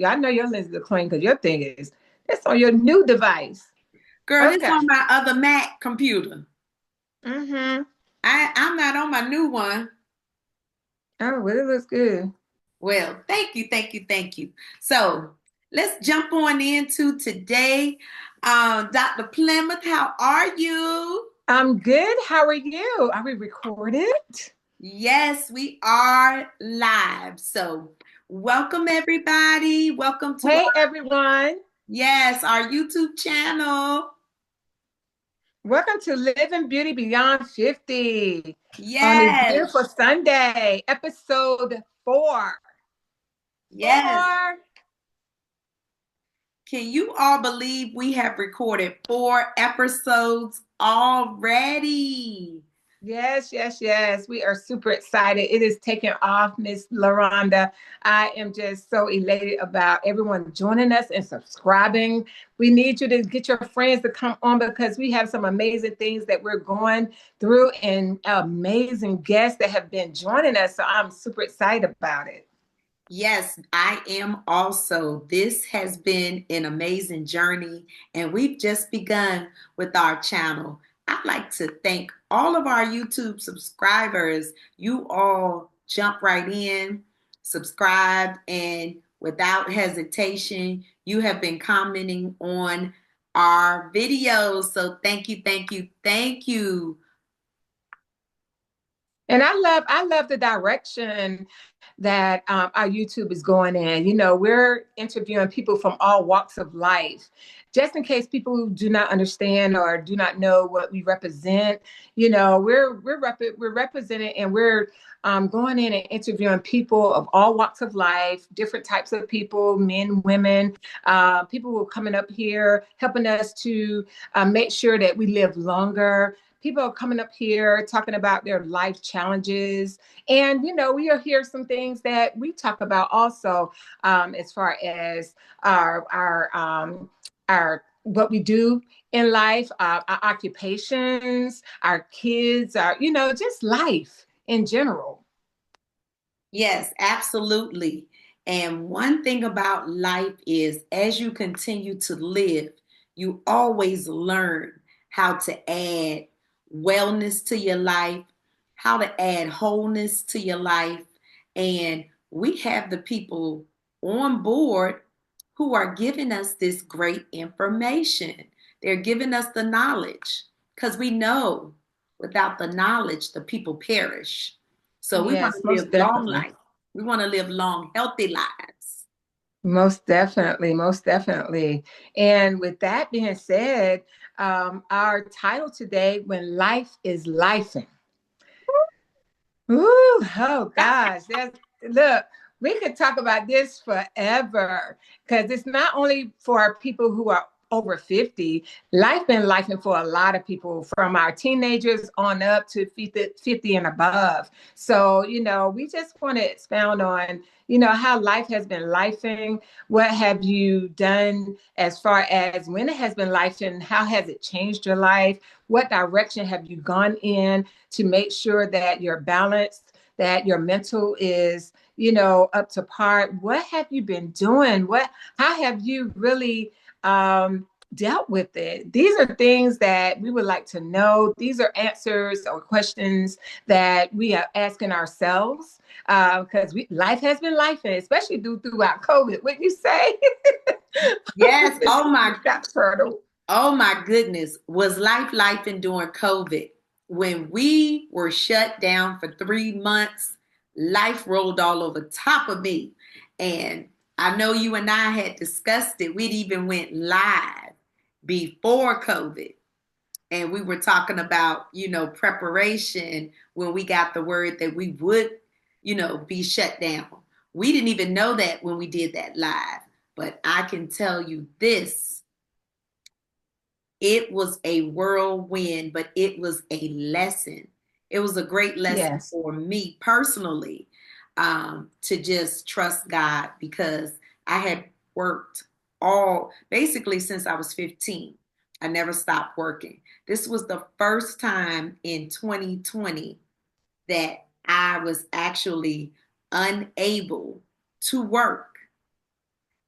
you. I know your lenses are clean because your thing is that's on your new device. Girl, this Okay. on my other Mac computer. Mm-hmm. I'm not on my new one. Oh, well, it looks good. Well, thank you, thank you, thank you. So let's jump on into today. Dr. Plymouth, how are you? I'm good. How are you? Are we recorded? Yes, we are live. So welcome everybody. Welcome to Hey, everyone. our YouTube channel. Welcome to Living Beauty Beyond 50 on this Yes, beautiful Sunday, episode 4. yes. 4. Can you all believe we have recorded 4 episodes already? Yes, yes, yes. We are super excited. It is taking off, Miss LaRonda. I am just so elated about everyone joining us and subscribing. We need you to get your friends to come on because we have some amazing things that we're going through and amazing guests that have been joining us. So I'm super excited about it. Yes, I am also. This has been an amazing journey, and we've just begun with our channel. I'd like to thank all of our YouTube subscribers. You all jump right in, subscribe, and without hesitation, you have been commenting on our videos. So thank you, thank you, thank you. And I love the direction that our YouTube is going in. You know, we're interviewing people from all walks of life. Just in case people who do not understand or do not know what we represent, you know, we're representing and we're going in and interviewing people of all walks of life, different types of people, men, women, people who are coming up here, helping us to make sure that we live longer. People are coming up here talking about their life challenges. And, you know, we'll hear some things that we talk about also as far as our what we do in life, our occupations, our kids, our, you know, just life in general. Yes, absolutely. And one thing about life is as you continue to live, you always learn how to add wellness to your life, how to add wholeness to your life. And we have the people on board who are giving us this great information. They're giving us the knowledge because we know without the knowledge, the people perish. So we want Yes, to live most long definitely. life. We want to live long, healthy lives. Most definitely, most definitely. And with that being said, our title today, When Life is Lifing. Ooh, oh gosh, look, we could talk about this forever because it's not only for people who are over 50. Life been lifing for a lot of people from our teenagers on up to 50 and above. So, you know, we just want to expound on, you know, how life has been lifing. What have you done as far as when it has been lifing? How has it changed your life? What direction have you gone in to make sure that you're balanced, that your mental is, you know, up to par? What have you been doing? How have you really dealt with it? These are things that we would like to know. These are answers or questions that we are asking ourselves because life has been life, especially throughout COVID. What you say? Yes. Dr. Turtle. Oh my goodness. Was life and during COVID? When we were shut down for 3 months, life rolled all over top of me. And I know you and I had discussed it. We'd even went live before COVID. And we were talking about, preparation when we got the word that we would, be shut down. We didn't even know that when we did that live. But I can tell you this, it was a whirlwind, but it was a lesson. It was a great lesson Yes. for me personally, to just trust God because I had worked basically since I was 15. I never stopped working. This was the first time in 2020 that I was actually unable to work.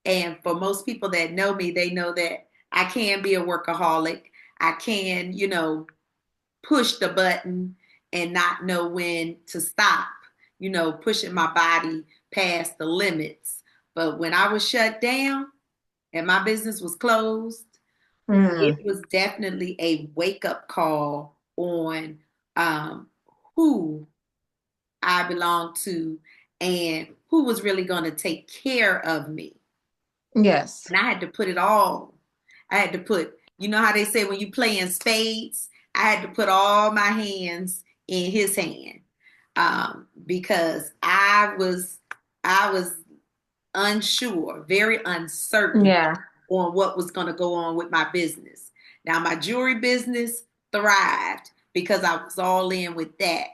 And for most people that know me, they know that I can be a workaholic. I can, push the button and not know when to stop, pushing my body past the limits. But when I was shut down and my business was closed, it Mm. was definitely a wake up call on um, who I belonged to and who was really going to take care of me. Yes. And I had to put it all. I had to put, you know how they say when you play in spades, I had to put all my hands in his hand because I was unsure, very uncertain Yeah. on what was going to go on with my business. Now, my jewelry business thrived because I was all in with that.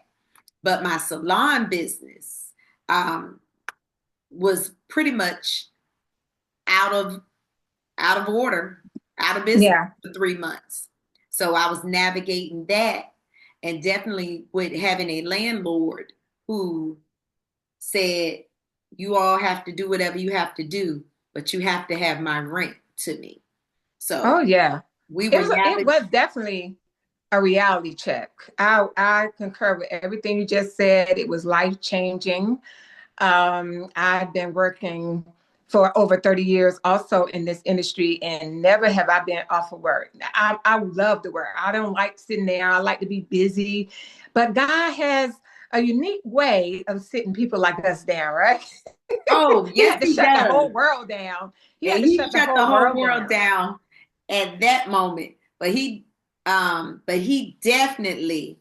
But my salon business um, was pretty much out of out of order, out of business Yeah. for 3 months. So I was navigating that, and definitely with having a landlord who said, "You all have to do whatever you have to do, but you have to have my rent to me." Oh So yeah. we It were was it navigating. was definitely a reality check. I concur with everything you just said. It was life changing. I've been working for over 30 years also in this industry, and never have I been off of work. I love to work. I don't like sitting there. I like to be busy. But God has a unique way of sitting people like us down, right? Oh, He yes, had to he shut the does. whole world down. He And had to he shut the shut the whole whole world world down. down at that moment. But he definitely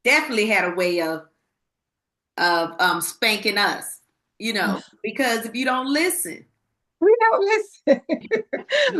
had a way of spanking us, because if you don't listen. We don't listen.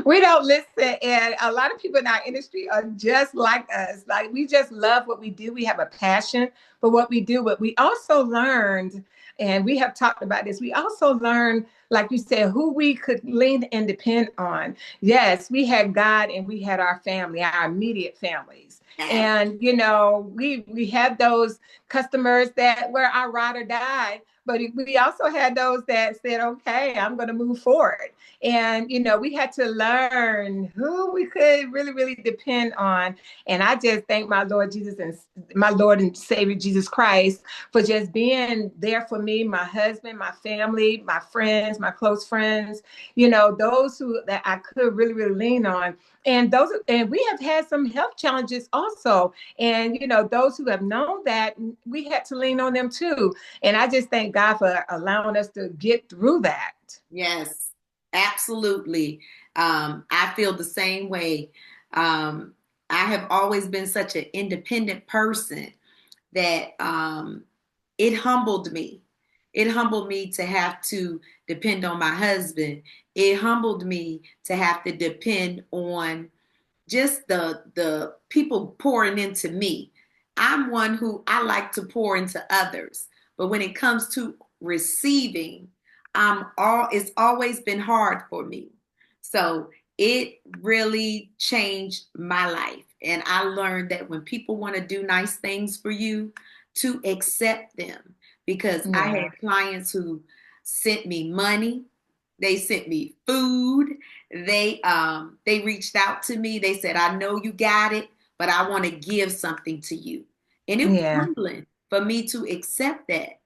We don't listen. And a lot of people in our industry are just like us. Like we just love what we do. We have a passion for what we do. But we also learned, and we have talked about this, we also learned, like you said, who we could lean and depend on. Yes, we had God and we had our family, our immediate families. And we had those customers that were our ride or die, but we also had those that said, okay, I'm going to move forward. And, we had to learn who we could really, really depend on. And I just thank my Lord Jesus and my Lord and Savior Jesus Christ for just being there for me, my husband, my family, my friends, my close friends, those who that I could really, really lean on. And we have had some health challenges also. And, those who have known that, we had to lean on them too. And I just thank God for allowing us to get through that. Yes, absolutely. I feel the same way. Um, I have always been such an independent person that it humbled me. It humbled me to have to depend on my husband. It humbled me to have to depend on just the people pouring into me. I'm one who I like to pour into others, but when it comes to receiving, it's always been hard for me. So it really changed my life. And I learned that when people want to do nice things for you, to accept them. Because I Yeah. had clients who sent me money, they sent me food, they reached out to me. They said, "I know you got it, but I want to give something to you." And it was Yeah. humbling for me to accept that.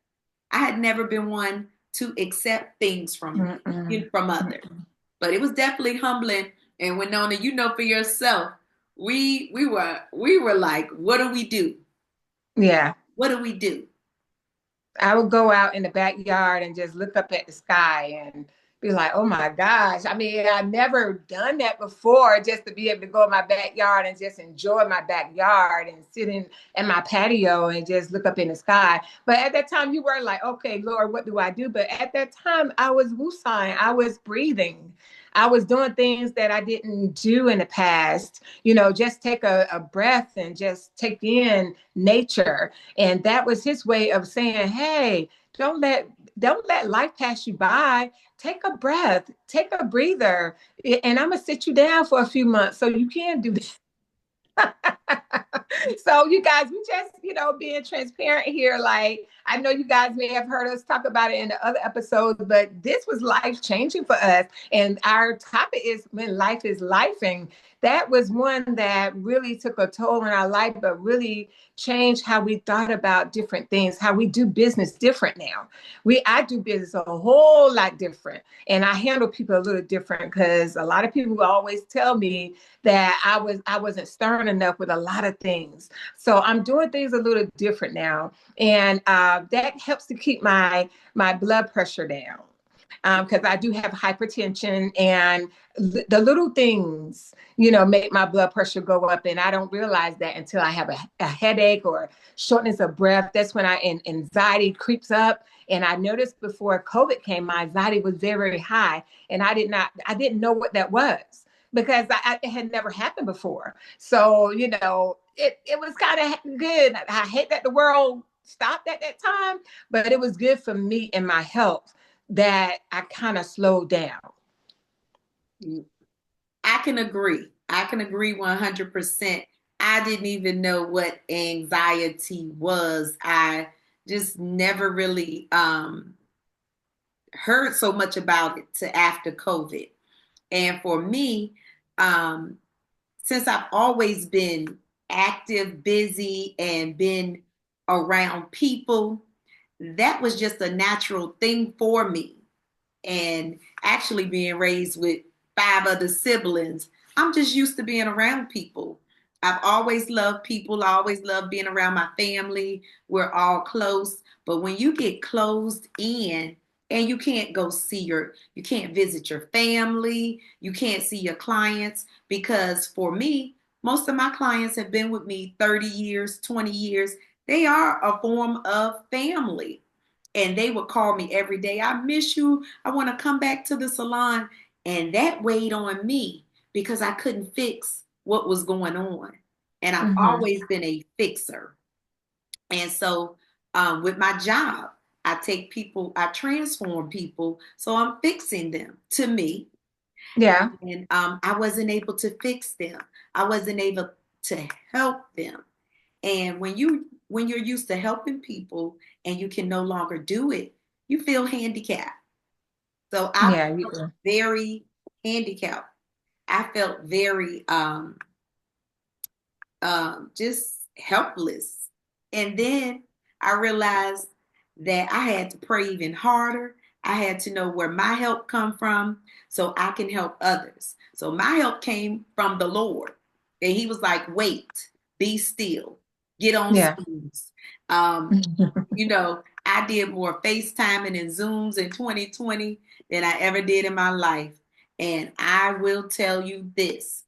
I had never been one to accept things Mm-mm. from others, Mm-mm. but it was definitely humbling. And Winona, you know for yourself, we were like, "What do we do? Yeah. What do we do?" I would go out in the backyard and just look up at the sky and be like, oh my gosh. I mean, I've never done that before, just to be able to go in my backyard and just enjoy my backyard and sitting in my patio and just look up in the sky. But at that time, you were like, okay, Lord, what do I do? But at that time, I was woosahing, I was breathing. I was doing things that I didn't do in the past, just take a breath and just take in nature. And that was his way of saying, hey, don't let don't let life pass you by. Take a breath, take a breather, and I'm gonna sit you down for a few months so you can do this. So you guys, we just, being transparent here. Like I know you guys may have heard us talk about it in the other episodes, but this was life changing for us. And our topic is when life is life. And that was one that really took a toll on our life, but really changed how we thought about different things, how we do business different now. I do business a whole lot different, and I handle people a little different because a lot of people always tell me that I wasn't stern enough with a lot of things. So I'm doing things a little different now, and that helps to keep my blood pressure down because I do have hypertension, and the little things, make my blood pressure go up. And I don't realize that until I have a headache or shortness of breath. That's when anxiety creeps up. And I noticed before COVID came, my anxiety was very, very high. And I didn't know what that was because it had never happened before. So, it was kind of good. I hate that the world stopped at that time, but it was good for me and my health that I kind of slowed down. I can agree. I can agree 100%. I didn't even know what anxiety was. I just never really heard so much about it to after COVID. And for me, since I've always been active, busy, and been around people, that was just a natural thing for me. And actually being raised with 5 other siblings, I'm just used to being around people. I've always loved people. I always loved being around my family. We're all close. But when you get closed in and you can't visit your family, you can't see your clients, because for me, most of my clients have been with me 30 years, 20 years. They are a form of family. And they would call me every day. I miss you. I want to come back to the salon. And that weighed on me because I couldn't fix what was going on. And I've always been a fixer. And so with my job, I transform people. So I'm fixing them to me. Yeah. And I wasn't able to fix them. I wasn't able to help them. And when you're used to helping people and you can no longer do it, you feel handicapped. So I Yeah, you felt do. very handicapped. I felt very just helpless. And then I realized that I had to pray even harder. I had to know where my help come from so I can help others. So my help came from the Lord. And he was like, wait, be still, get on Yeah. snooze. I did more FaceTiming and Zooms in 2020 than I ever did in my life. And I will tell you this.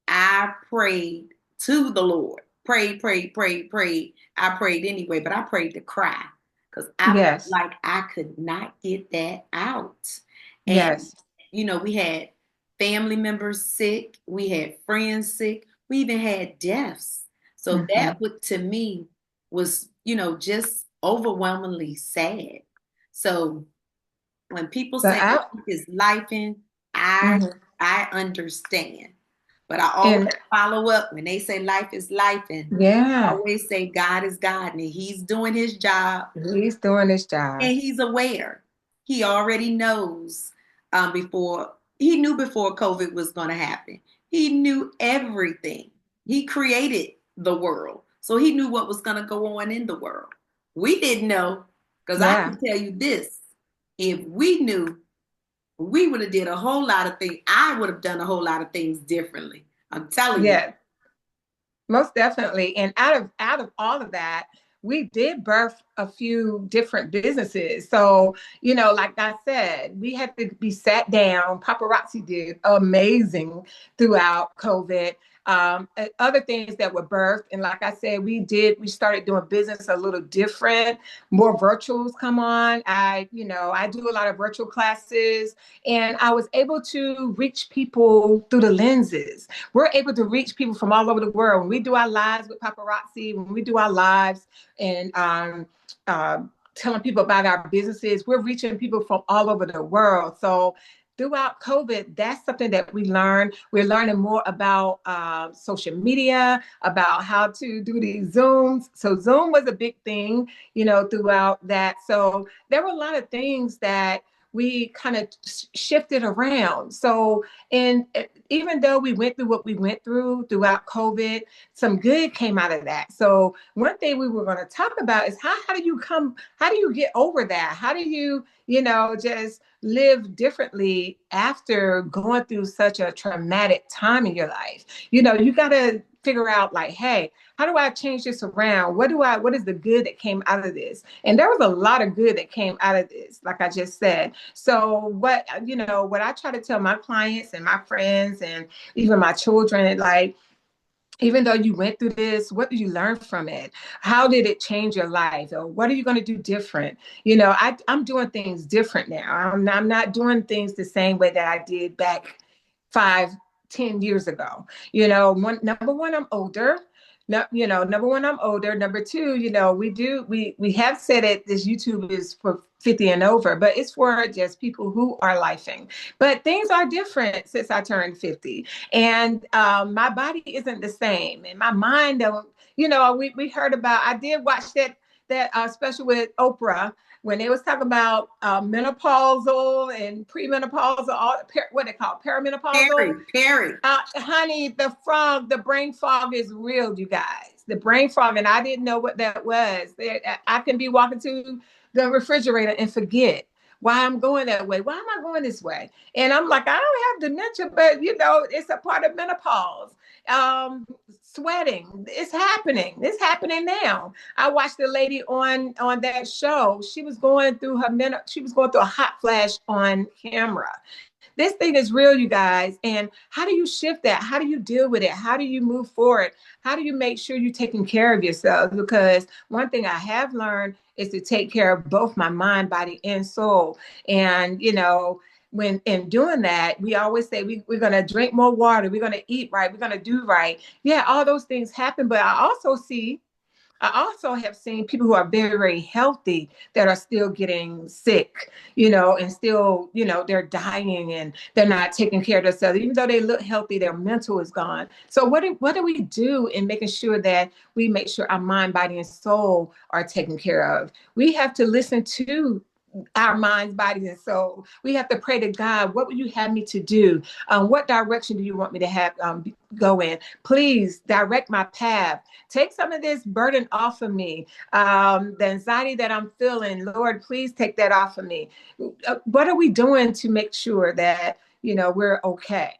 I prayed to the Lord. Prayed, prayed, prayed, prayed. I prayed anyway, but I prayed to cry because I felt Yes. like I could not get that out. And, Yes. we had family members sick, we had friends sick, we even had deaths. So hmm that would, to me, was, just overwhelmingly sad. So when people So say life is life in, I mhm. I understand. But I always And follow up when they say life is life, and I yeah, always say God is God and he's doing his job he's doing his job. and he's aware. He already knows before he knew before COVID was going to happen. He knew everything. He created the world. So he knew what was going to go on in the world. We didn't know, because I Yeah. can tell you this. If we knew, we would have did a whole lot of things. I would have done a whole lot of things differently. I'm telling you. Yeah. Most definitely. And out of all of that, we did birth a few different businesses. So, like I said, we had to be sat down. Paparazzi did amazing throughout COVID. Other things that were birthed. And like I said, we started doing business a little different, more virtuals come on. I do a lot of virtual classes, and I was able to reach people through the lenses. We're able to reach people from all over the world. When we do our lives with paparazzi, when we do our lives and telling people about our businesses, we're reaching people from all over the world. So throughout COVID, that's something that we learned. We're learning more about social media, about how to do these Zooms. So Zoom was a big thing, throughout that. So there were a lot of things that we kind of shifted around. So, and even though we went through what we went through throughout COVID, some good came out of that. So one thing we were going to talk about is how do you get over that? How do you, just live differently after going through such a traumatic time in your life? You got to figure out like, hey, how do I change this around? What is the good that came out of this? And there was a lot of good that came out of this, like I just said. So what I try to tell my clients and my friends and even my children, like, even though you went through this, what did you learn from it? How did it change your life? Or what are you going to do different? I'm doing things different now. I'm not doing things the same way that I did back 5, 10 years ago. Number one, I'm older. No, number one, I'm older. Number two, we have said it, this YouTube is for 50 and over, but it's for just people who are lifing. But things are different since I turned 50. And my body isn't the same. And my mind don't, we heard about, I did watch that special with Oprah when they was talking about menopausal and premenopausal, what they call perimenopausal. Perry. Honey, the brain fog is real, you guys. The brain fog, and I didn't know what that was. I can be walking to the refrigerator and forget why I'm going that way. Why am I going this way? And I'm like, I don't have dementia, but it's a part of menopause. Sweating, it's happening. It's happening now. I watched a lady on that show. She was going through she was going through a hot flash on camera. This thing is real, you guys. And how do you shift that? How do you deal with it? How do you move forward? How do you make sure you're taking care of yourself? Because one thing I have learned is to take care of both my mind, body, and soul. And, when in doing that, we always say we're going to drink more water. We're going to eat right. We're going to do right. Yeah, all those things happen. But I also have seen people who are very, very healthy that are still getting sick, and still, they're dying and they're not taking care of themselves. Even though they look healthy, their mental is gone. So what do we do in making sure that we make sure our mind, body, and soul are taken care of? We have to listen to our minds, bodies, and soul. We have to pray to God. What would you have me to do? What direction do you want me to have go in? Please direct my path. Take some of this burden off of me. The anxiety that I'm feeling, Lord, please take that off of me. What are we doing to make sure that we're okay?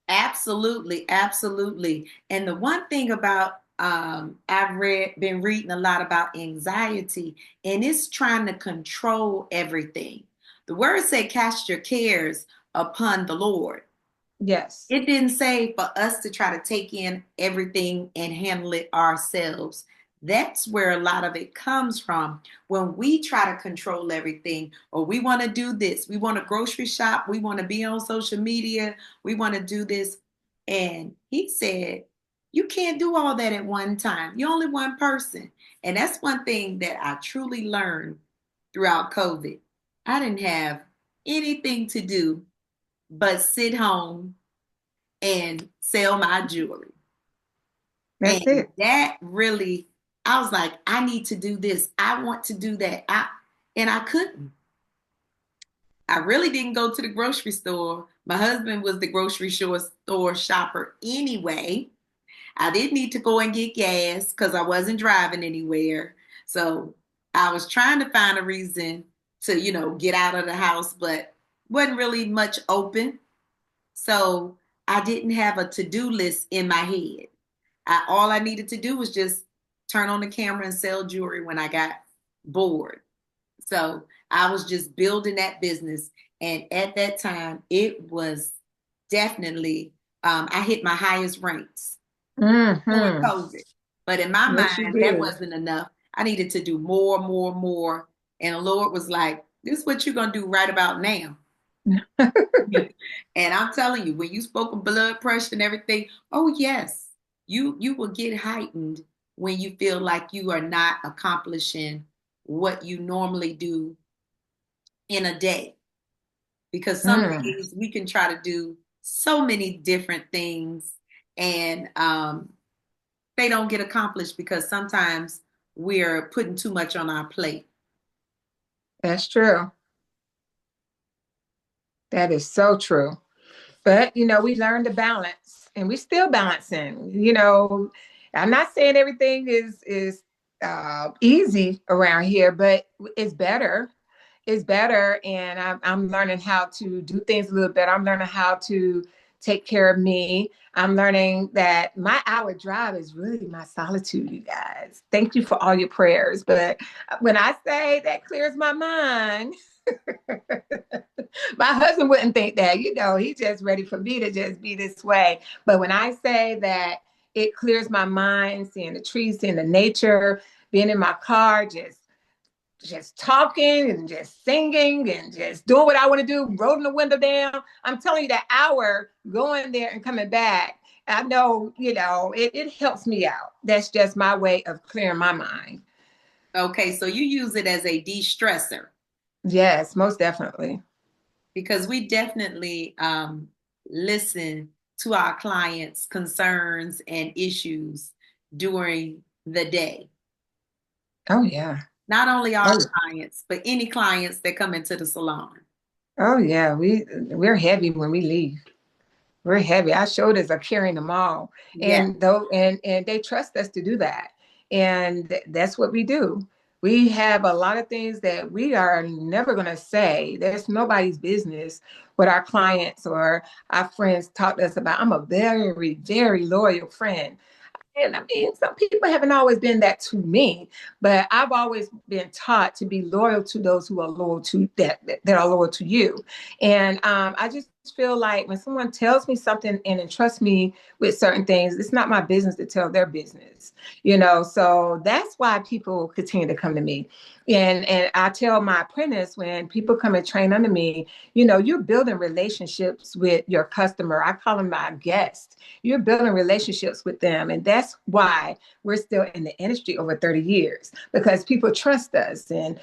Absolutely, absolutely. And the one thing about been reading a lot about anxiety, and it's trying to control everything. The word said, "Cast your cares upon the Lord." Yes. It didn't say for us to try to take in everything and handle it ourselves. That's where a lot of it comes from. When we try to control everything, or we want to do this, we want to grocery shop, we want to be on social media, we want to do this. And he said, you can't do all that at one time. You're only one person. And that's one thing that I truly learned throughout COVID. I didn't have anything to do but sit home and sell my jewelry. That's And it. that really, I was like, I need to do this. I want to do that. And I couldn't. I really didn't go to the grocery store. My husband was the grocery store shopper anyway. I didn't need to go and get gas because I wasn't driving anywhere. So I was trying to find a reason to, get out of the house, but wasn't really much open. So I didn't have a to-do list in my head. All I needed to do was just turn on the camera and sell jewelry when I got bored. So I was just building that business. And at that time, it was definitely, I hit my highest ranks during Mm-hmm. COVID. But in my Yes, you mind, that did. wasn't enough. I needed to do more, more, more. And the Lord was like, this is what you're going to do right about now. And I'm telling you, when you spoke of blood pressure and everything, oh yes, you will get heightened when you feel like you are not accomplishing what you normally do in a day. because some Mm, days we can try to do so many different things and they don't get accomplished because sometimes we're putting too much on our plate. that's true. That is so true. But, we learned to balance and we still balancing. I'm not saying everything is easy around here, but it's better. It's better. And I'm learning how to do things a little better. I'm learning how to take care of me. I'm learning that my hour drive is really my solitude, you guys. Thank you for all your prayers. But when I say that clears my mind, my husband wouldn't think that, he's just ready for me to just be this way. But when I say that it clears my mind, seeing the trees, seeing the nature, being in my car, just talking and just singing and just doing what I want to do, rolling the window down. I'm telling you, that hour going there and coming back, I know, it helps me out. That's just my way of clearing my mind. Okay, so you use it as a de-stressor Yes, most definitely. because we definitely listen to our clients' concerns and issues during the day. Oh, yeah. Not only our Oh, clients, but any clients that come into the salon. oh yeah. We're heavy when we leave. We're heavy. Our shoulders are carrying them all. Yeah. And they trust us to do that. And that's what we do. We have a lot of things that we are never going to say. There's nobody's business what our clients or our friends talk to us about. I'm a very, very loyal friend. And I mean, some people haven't always been that to me, but I've always been taught to be loyal to those who are loyal to that are loyal to you. And I just feel like when someone tells me something and entrusts me with certain things, it's not my business to tell their business, So that's why people continue to come to me. And I tell my apprentice when people come and train under me, you're building relationships with your customer. I call them my guests. You're building relationships with them. And that's why we're still in the industry over 30 years, because people trust us. And,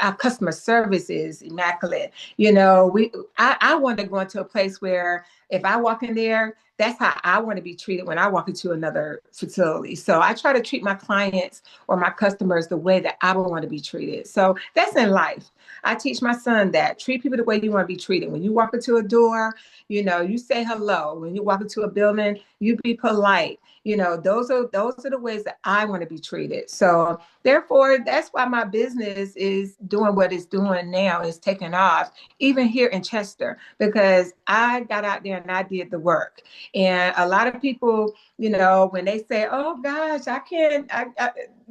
our customer service is immaculate. I want to go into a place where if I walk in there, that's how I want to be treated when I walk into another facility. So I try to treat my clients or my customers the way that I would want to be treated. So that's in life. I teach my son that treat people the way you want to be treated. When you walk into a door, you say hello. When you walk into a building, you be polite. Those are the ways that I want to be treated. So therefore, that's why my business is doing what it's doing now, is taking off, even here in Chester, because I got out there and I did the work. And a lot of people, when they say, "Oh gosh, I can't,"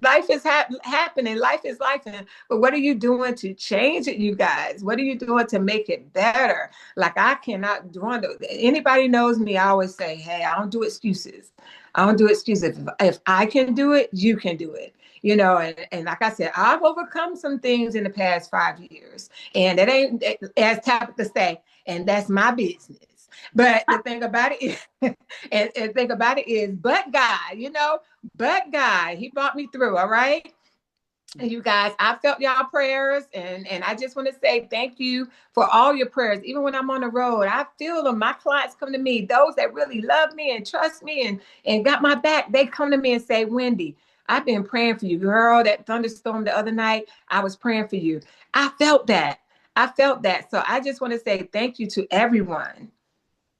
life is happening, life is life. But what are you doing to change it, you guys? What are you doing to make it better? Like I cannot do it. Anybody knows me, I always say, "Hey, I don't do excuses. I don't do excuses. If I can do it, you can do it." And like I said, I've overcome some things in the past 5 years, and it ain't, as Tabitha say, and that's my business. But the thing about it is, and think about it is, but God, He brought me through. All right. And you guys, I felt y'all prayers, and I just want to say thank you for all your prayers. Even when I'm on the road, I feel them. My clients come to me, those that really love me and trust me and got my back. They come to me and say, "Wendy, I've been praying for you, girl. That thunderstorm the other night, I was praying for you." I felt that. I felt that. So I just want to say thank you to everyone.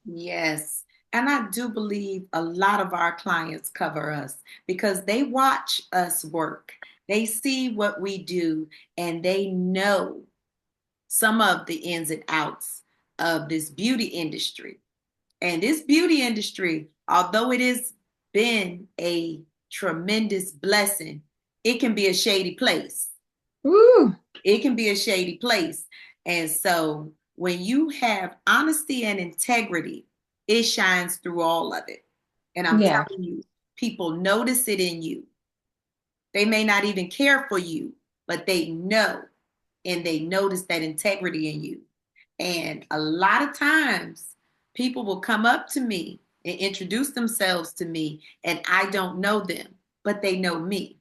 Yes. And I do believe a lot of our clients cover us because they watch us work. They see what we do and they know some of the ins and outs of this beauty industry. And this beauty industry, although it has been a tremendous blessing, it can be a shady place. Woo. It can be a shady place. And so when you have honesty and integrity, it shines through all of it. And I'm Yeah. telling you, people notice it in you. They may not even care for you, but they know and they notice that integrity in you. And a lot of times, people will come up to me and introduce themselves to me, and I don't know them, but they know me.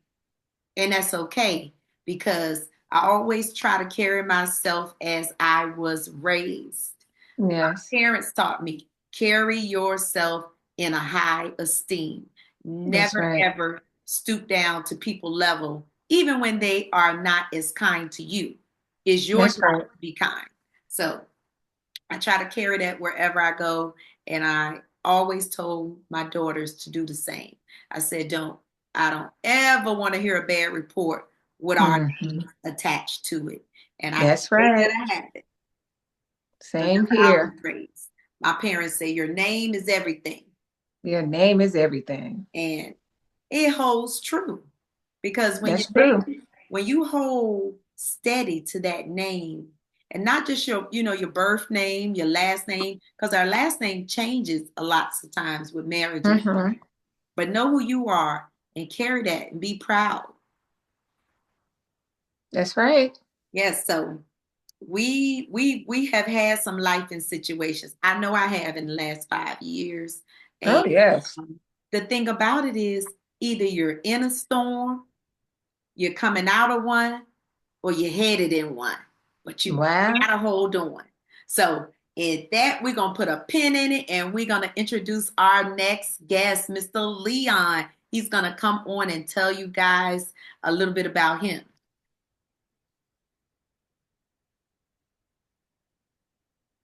And that's okay because I always try to carry myself as I was raised. Yes. My parents taught me, carry yourself in a high esteem. That's Never, right. ever stoop down to people level, even when they are not as kind to you. It's your That's job right. to be kind. So I try to carry that wherever I go. And I always told my daughters to do the same. I said, I don't ever want to hear a bad report with our Hmm. name attached to it. And I That's pray that right. I have it. Because Same that's how I was here. raised. My parents say your name is everything. Your name is everything. And it holds true. Because That's true. when you hold steady to that name, and not just your birth name, your last name, because our last name changes a lot of times with marriages. Hmm. But know who you are and carry that and be proud. That's right. Yes, so we have had some life in situations. I know I have in the last 5 years. And Oh, yes. the thing about it is either you're in a storm, you're coming out of one, or you're headed in one. But you Wow. gotta hold on. So in that, we're gonna put a pin in it and we're gonna introduce our next guest, Mr. Leon. He's gonna come on and tell you guys a little bit about him.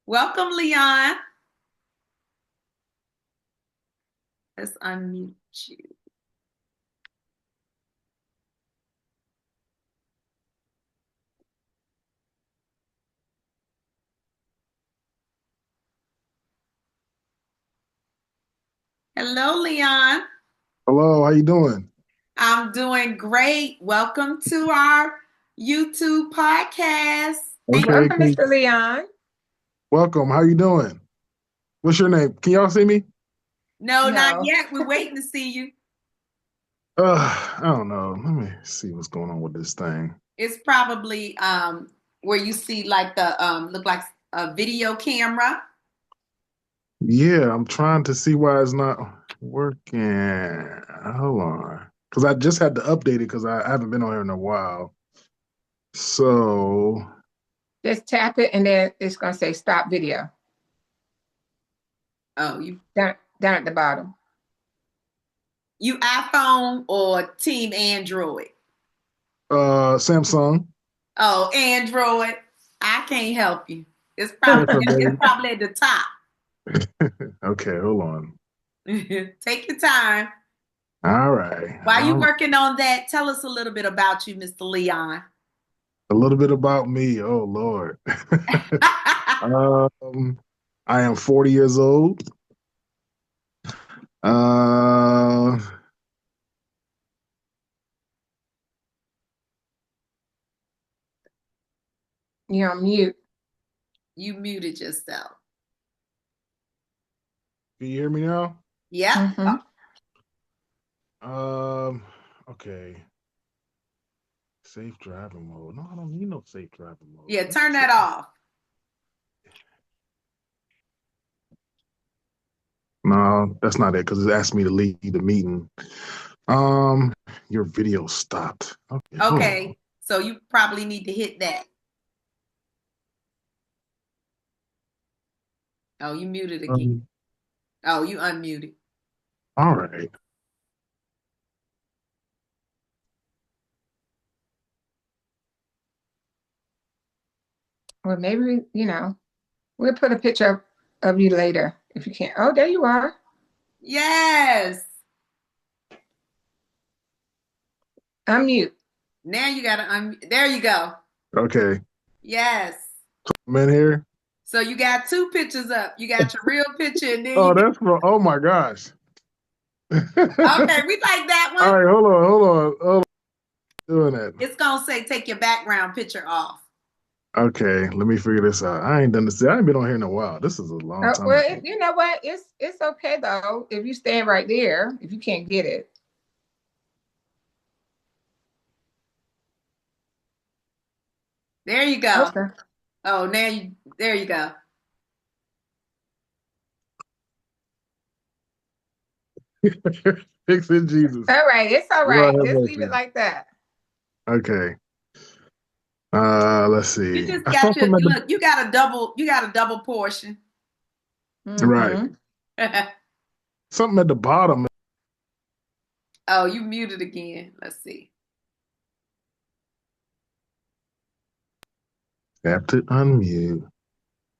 Welcome, Leon. Let's unmute you. Hello, Leon. Hello, how you doing? I'm doing great. Welcome to our YouTube podcast. Thank Okay, Welcome, Mr. Leon. welcome. How you doing? What's your name? Can y'all see me? No, not No. yet. We're waiting to see you. I don't know. Let me see what's going on with this thing. It's probably where you see like the look like a video camera. Yeah, I'm trying to see why it's not working. Hold on. Because I just had to update it because I haven't been on here in a while. So, Just tap it and then it's going to say stop video Oh, you down at the bottom. iPhone or Team Android? Samsung. Oh, Android. I can't help you. It's What's probably up, it's baby? probably at the top. Okay, hold on. Take your time. All right. While you All right. working on that, tell us a little bit about you, Mr. Leon. A little bit about me. Oh, Lord. I am 40 years old. Uh, You're on mute. You muted yourself. can you hear me now? Yep. Hmm. Um, okay. Safe driving mode. No, I don't need no safe driving mode. Yeah, turn that off. No, that's not it because it asked me to leave the meeting. Um, your video stopped. Okay, hold on. Okay. So you probably need to hit that. Oh, you muted again. Oh, you unmuted. All right. Well, maybe, we'll put a picture of you later if you can. Oh, there you are. Yes. Unmute. Now you gotta unmute. There you go. Okay. Yes. I'm in here. So you got two pictures up. You got your real picture and then Oh, you got, that's for, oh my gosh. All okay, we like that one. right, hold on. Doing that. It's gonna say take your background picture off. Okay, let me figure this out. I ain't done this. I ain't been on here in a while. This is a long time Well, ago. you know what? It's okay though if you stand right there. If you can't get it. There you go. Okay. Oh, there you go. Fix it, Jesus. All right. It's all Lord right. have Just leave it mercy. like that. Okay. Let's You see. just I saw got your something at the look. You got a double portion. right. Mm-hmm. Something at the bottom. Oh, you muted again. Let's see. Have to unmute.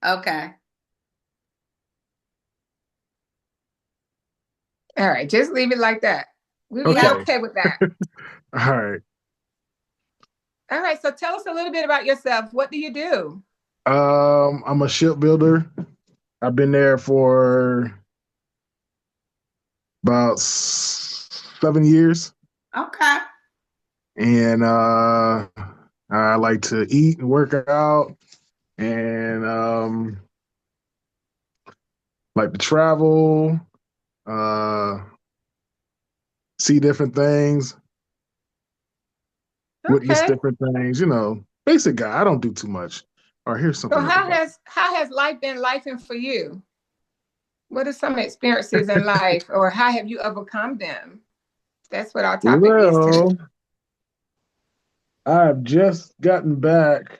Okay. All right, just leave it like that. We'll be Yep. Okay. okay with that. All right. All right, so tell us a little bit about yourself. What do you do? I'm a shipbuilder. I've been there for about 7 years, Okay. and I like to eat and work out, and like to travel, uh, see different things, witness Okay. different things. Basic guy. I don't do too much. All right, here's So something at the bottom. how has life been lifing for you? What are some experiences in life, or how have you overcome them? That's what our topic is today. Well, I've just gotten back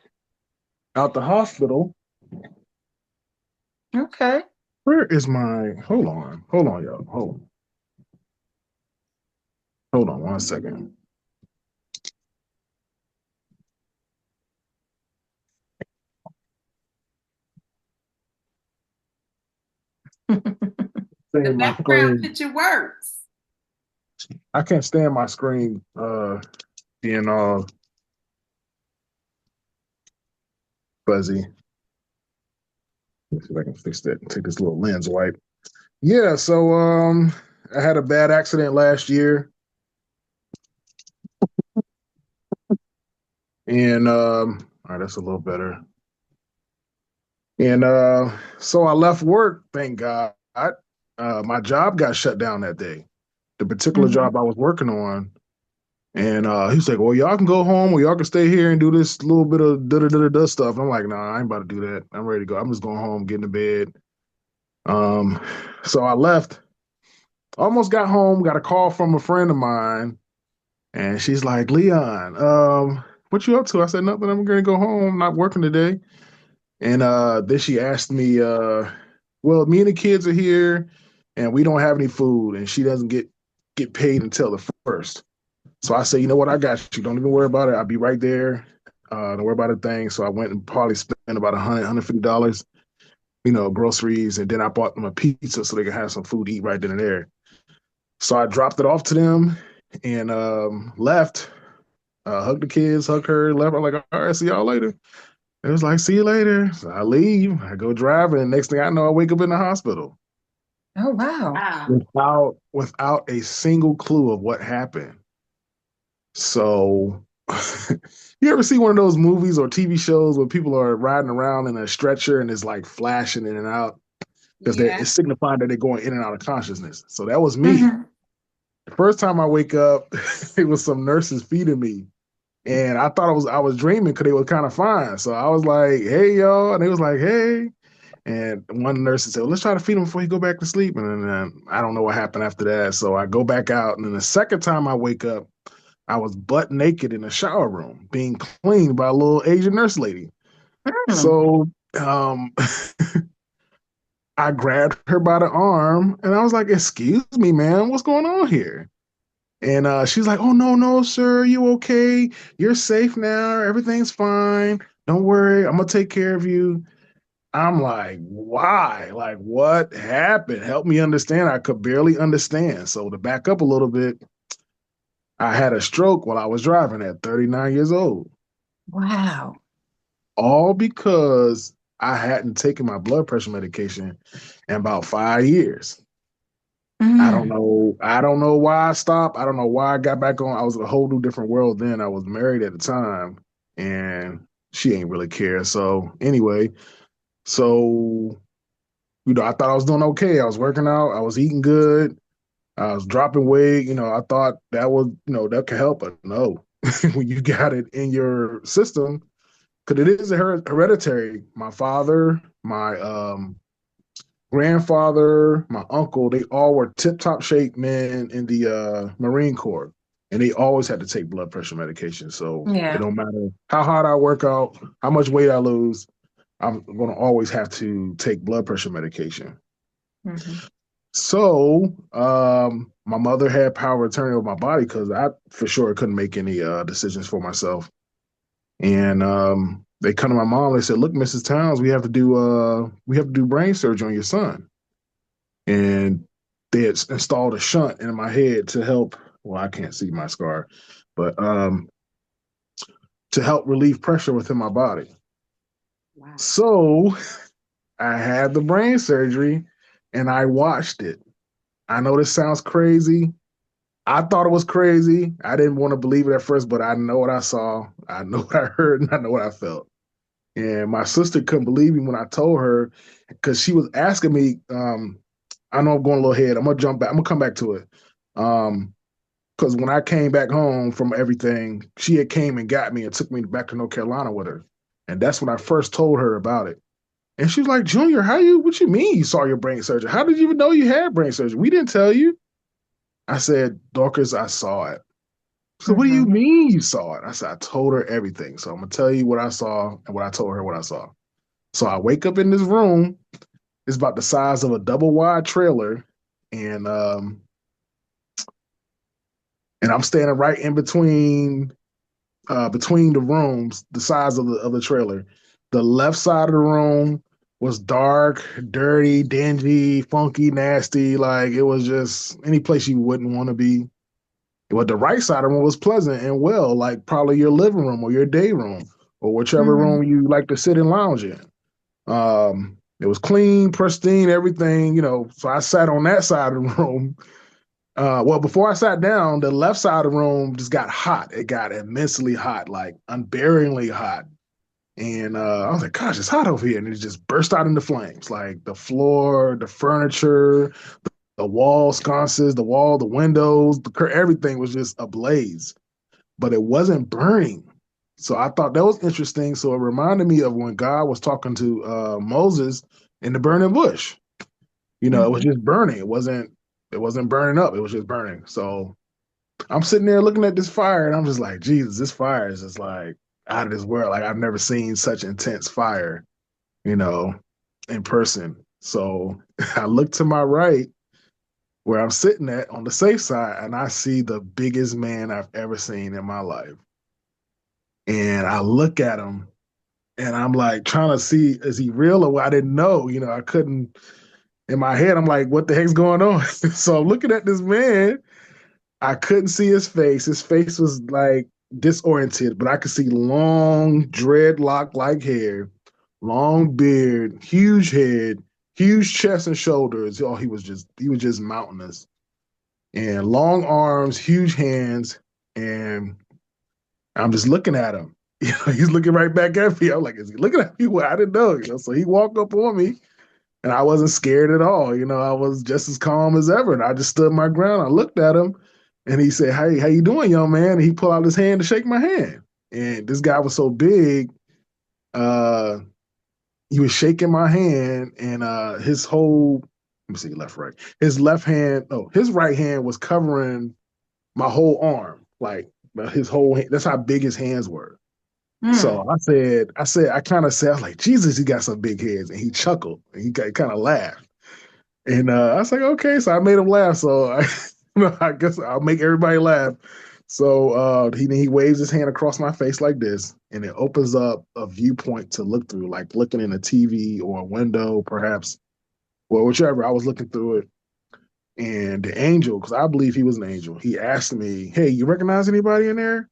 out the hospital. Okay. Where is my? Hold on, y'all. Hold on 1 second. The Stand my background screen. picture works. I can't stand my screen being all fuzzy. Let's see if I can fix that. Take this little lens wipe. Yeah, so I had a bad accident last year, and all right, that's a little better. And so I left work, thank God. My job got shut down that day. The particular Mhm. job I was working on. And he's like, well, y'all can go home or y'all can stay here and do this little bit of da-da-da-da stuff. And I'm like, nah, I ain't about to do that. I'm ready to go. I'm just going home, getting to bed. Um, so I left, almost got home, got a call from a friend of mine, and she's like, Leon, what you up to? I said, nothing, I'm gonna go home, not working today. And then she asked me, well, me and the kids are here and we don't have any food, and she doesn't get paid until the first. So I said, you know what, I got you. Don't even worry about it. I'll be right there. Don't worry about a thing. So I went and probably spent about $150, groceries, and then I bought them a pizza so they could have some food to eat right then and there. So I dropped it off to them and left, hugged the kids, hugged her, left. I'm like, all right, see y'all later. It was like, see you later. So I leave, I go driving, and next thing I know, I wake up in the hospital Oh, wow. Wow. without a single clue of what happened. So, you ever see one of those movies or TV shows where people are riding around in a stretcher and it's like flashing in and out because Yeah. it's signifying that they're going in and out of consciousness. So that was me. Mhm. The first time I wake up, it was some nurses feeding me, and I thought I was dreaming because they were kind of fine. So I was like, "Hey, y'all," and they was like, "Hey." And one nurse said, well, let's try to feed him before you go back to sleep. And then I don't know what happened after that. So I go back out. And then the second time I wake up, I was butt naked in the shower room being cleaned by a little Asian nurse lady. Mm. So um, I grabbed her by the arm and I was like, excuse me, ma'am, what's going on here? And she's like, oh, no, no, sir, you okay? You're safe now. Everything's fine. Don't worry. I'm going to take care of you. I'm like, why? Like, what happened? Help me understand. I could barely understand. So to back up a little bit, I had a stroke while I was driving at 39 years old, Wow. all because I hadn't taken my blood pressure medication in about 5 years. I don't Mm. know. I don't know why I stopped. I don't know why I got back on. I was in a whole new different world then. I was married at the time, and she ain't really care. So anyway, so I thought I was doing okay. I was working out. I was eating good. I was dropping weight. I thought that was, that could help. But no, when you got it in your system, because it is hereditary. My father, my grandfather, my uncle, they all were tip top shape men in the Marine Corps. and they always had to take blood pressure medication. So it Yeah. don't matter how hard I work out, how much weight I lose, I'm going to always have to take blood pressure medication. Hmm. So my mother had power of attorney over my body because I for sure couldn't make any decisions for myself. And they come to my mom. They said, "Look, Mrs. Towns, we have to do brain surgery on your son." And they had installed a shunt in my head to help. Well, I can't see my scar, but to help relieve pressure within my body. Wow. So I had the brain surgery, and I watched it. I know this sounds crazy. I thought it was crazy. I didn't want to believe it at first, but I know what I saw. I know what I heard, and I know what I felt. And my sister couldn't believe me when I told her because she was asking me. I know I'm going a little ahead. I'm gonna jump back. I'm gonna come back to it. Because when I came back home from everything, she had came and got me and took me back to North Carolina with her, and that's when I first told her about it. And she was like, "Junior, how you? What you mean you saw your brain surgery? How did you even know you had brain surgery? We didn't tell you." I said, "Dorcas, I saw it." So what do you Hmm. mean you saw it? I said, I told her everything. So I'm gonna tell you what I saw and what I told her what I saw. So I wake up in this room. It's about the size of a double wide trailer, and I'm standing right in between the rooms, the size of the trailer. The left side of the room was dark, dirty, dingy, funky, nasty. Like it was just any place you wouldn't want to be. But the right side of the room was pleasant and well, like probably your living room or your day room or whichever Hmm. room you like to sit and lounge in. It was clean, pristine, everything, So I sat on that side of the room. Well, before I sat down, the left side of the room just got hot. It got immensely hot, like unbearingly hot. And I was like, gosh, it's hot over here. And it just burst out into flames. Like the floor, the furniture, the wall sconces, the windows, everything was just ablaze, but it wasn't burning. So I thought that was interesting. So it reminded me of when God was talking to Moses in the burning bush. It was Hmm. just burning. It wasn't burning up. It was just burning. So I'm sitting there looking at this fire, and I'm just like, Jesus, this fire is just like out of this world. Like I've never seen such intense fire, you know, in person. So I look to my right where I'm sitting at on the safe side, and I see the biggest man I've ever seen in my life. And I look at him, and I'm like trying to see, is he real or what? I didn't know. I couldn't, in my head, I'm like, what the heck's going on? So I'm looking at this man. I couldn't see his face. His face was like disoriented, but I could see long dreadlock like hair, long beard, huge head, huge chest and shoulders. Oh, he was just mountainous and long arms, huge hands, and I'm just looking at him. He's looking right back at me. I'm like, is he looking at me? Well, I didn't know. So he walked up on me, and I wasn't scared at all. I was just as calm as ever, and I just stood my ground. I looked at him, and he said, "Hey, how you doing, young man?" And he pulled out his hand to shake my hand. And this guy was so big, uh, he was shaking my hand, and his whole let me see, left, right. His left hand, no, his right hand was covering my whole arm, like his whole hand. That's how big his hands were. Hmm. So I kind of said, I was like, Jesus, he got some big heads. And he chuckled and he kind of laughed. And I was like, okay. So I made him laugh. So I guess I'll make everybody laugh. So he waves his hand across my face like this, and it opens up a viewpoint to look through, like looking in a TV or a window, perhaps, well, whichever. I was looking through it, and the angel, because I believe he was an angel, he asked me, "Hey, you recognize anybody in there?"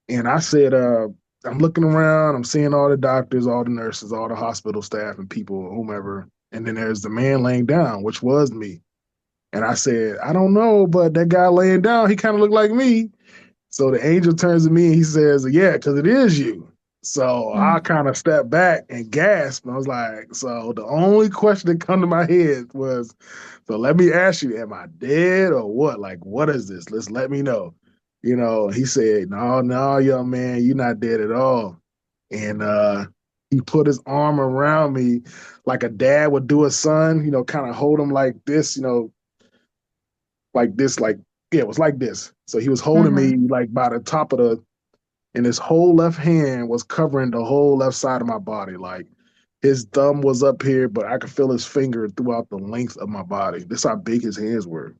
And I said, I'm looking around, I'm seeing all the doctors, all the nurses, all the hospital staff and people, whomever. And then there's the man laying down, which was me. And I said, I don't know, but that guy laying down, he kind of looked like me. So the angel turns to me and he says, yeah, because it is you. So I Hmm. kind of stepped back and gasped. I was like, so the only question that come to my head was, so let me ask you, am I dead or what? Like, what is this? Let me know. He said, no, no, young man, you're not dead at all. And he put his arm around me like a dad would do a son, kind of hold him like this, like this, like, yeah, it was like this. So he was holding Mm-hmm. me like by the top of and his whole left hand was covering the whole left side of my body. Like his thumb was up here, but I could feel his finger throughout the length of my body. This how big his hands were.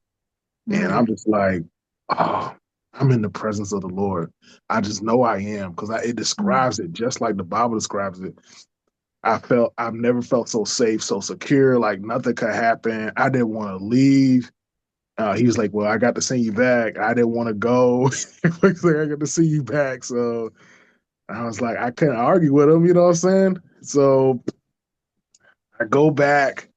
And I'm Mm. just like, oh, I'm in the presence of the Lord. I just know I am because it Mm. describes it just like the Bible describes it. I've never felt so safe, so secure, like nothing could happen. I didn't want to leave. He was like, well, I got to send you back. I didn't want to go. He's like, I got to see you back. So I was like, I couldn't argue with him, you know what I'm saying? So I go back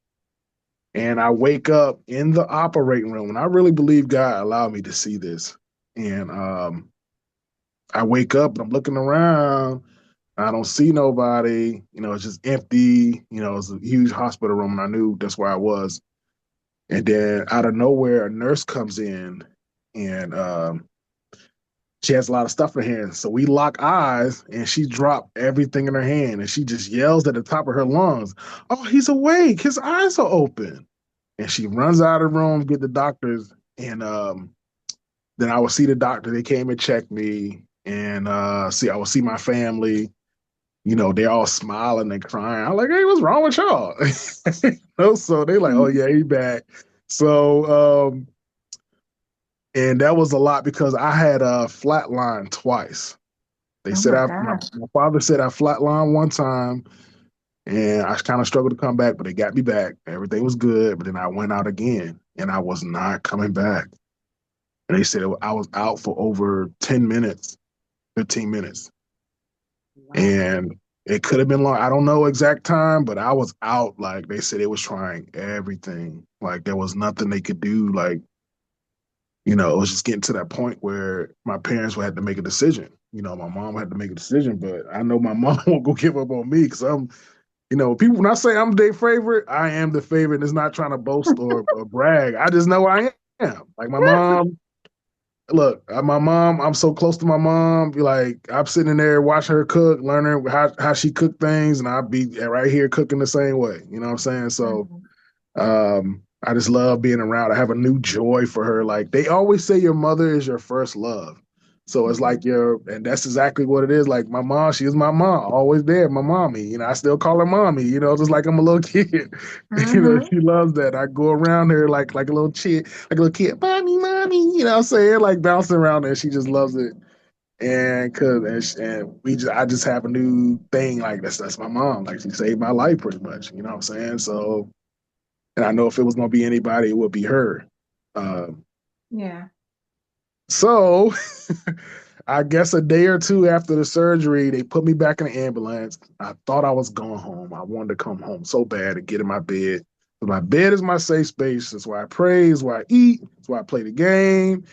and I wake up in the operating room. And I really believe God allowed me to see this. And I wake up and I'm looking around. I don't see nobody. You know, it's just empty. You know, it's a huge hospital room. And I knew that's where I was. And then out of nowhere, a nurse comes in and she has a lot of stuff in her hand. So we lock eyes and she dropped everything in her hand and she just yells at the top of her lungs, oh, he's awake. His eyes are open. And she runs out of the room, get the doctors. And then I would see the doctor. They came and checked me and I would see my family. You know, they're all smiling and crying. I'm like, hey, what's wrong with y'all? You know, so they like, oh yeah, he back. So and that was a lot because I had a flatline twice. They Oh said my my gosh. father said I flatlined one time and I kind of struggled to come back, but they got me back. Everything was good, but then I went out again and I was not coming back. And they said I was out for over 10 minutes, 15 minutes. Wow. And it could have been long. I don't know exact time, but I was out. Like they said, it was trying everything. Like there was nothing they could do. Like, you know, it was just getting to that point where my parents would have to make a decision. You know, my mom had to make a decision, but I know my mom won't go give up on me because I'm, you know, people when I say I'm their favorite, I am the favorite. And it's not trying to boast or brag. I just know I am. Like my mom, look, my mom, I'm so close to my mom. Like I'm sitting in there watching her cook, learning how she cook things, and I'll be right here cooking the same way. You know what I'm saying? So Mhm. I just love being around. I have a new joy for her. Like they always say your mother is your first love. So it's like Mhm. and that's exactly what it is. Like my mom, she was my mom, always there, my mommy. You know, I still call her mommy, you know, just like I'm a little kid. You know, Mhm. she loves that. I go around her like a little kid, mommy, mommy, you know what I'm saying? Like bouncing around her. She just loves it. I just have a new thing. Like that's my mom. Like she saved my life pretty much. You know what I'm saying? So and I know if it was going to be anybody, it would be her. Um, Yeah. so I guess a day or two after the surgery, they put me back in the ambulance. I thought I was going home. I wanted to come home so bad and get in my bed. But my bed is my safe space. That's why I pray. It's why I eat. It's why I play the game.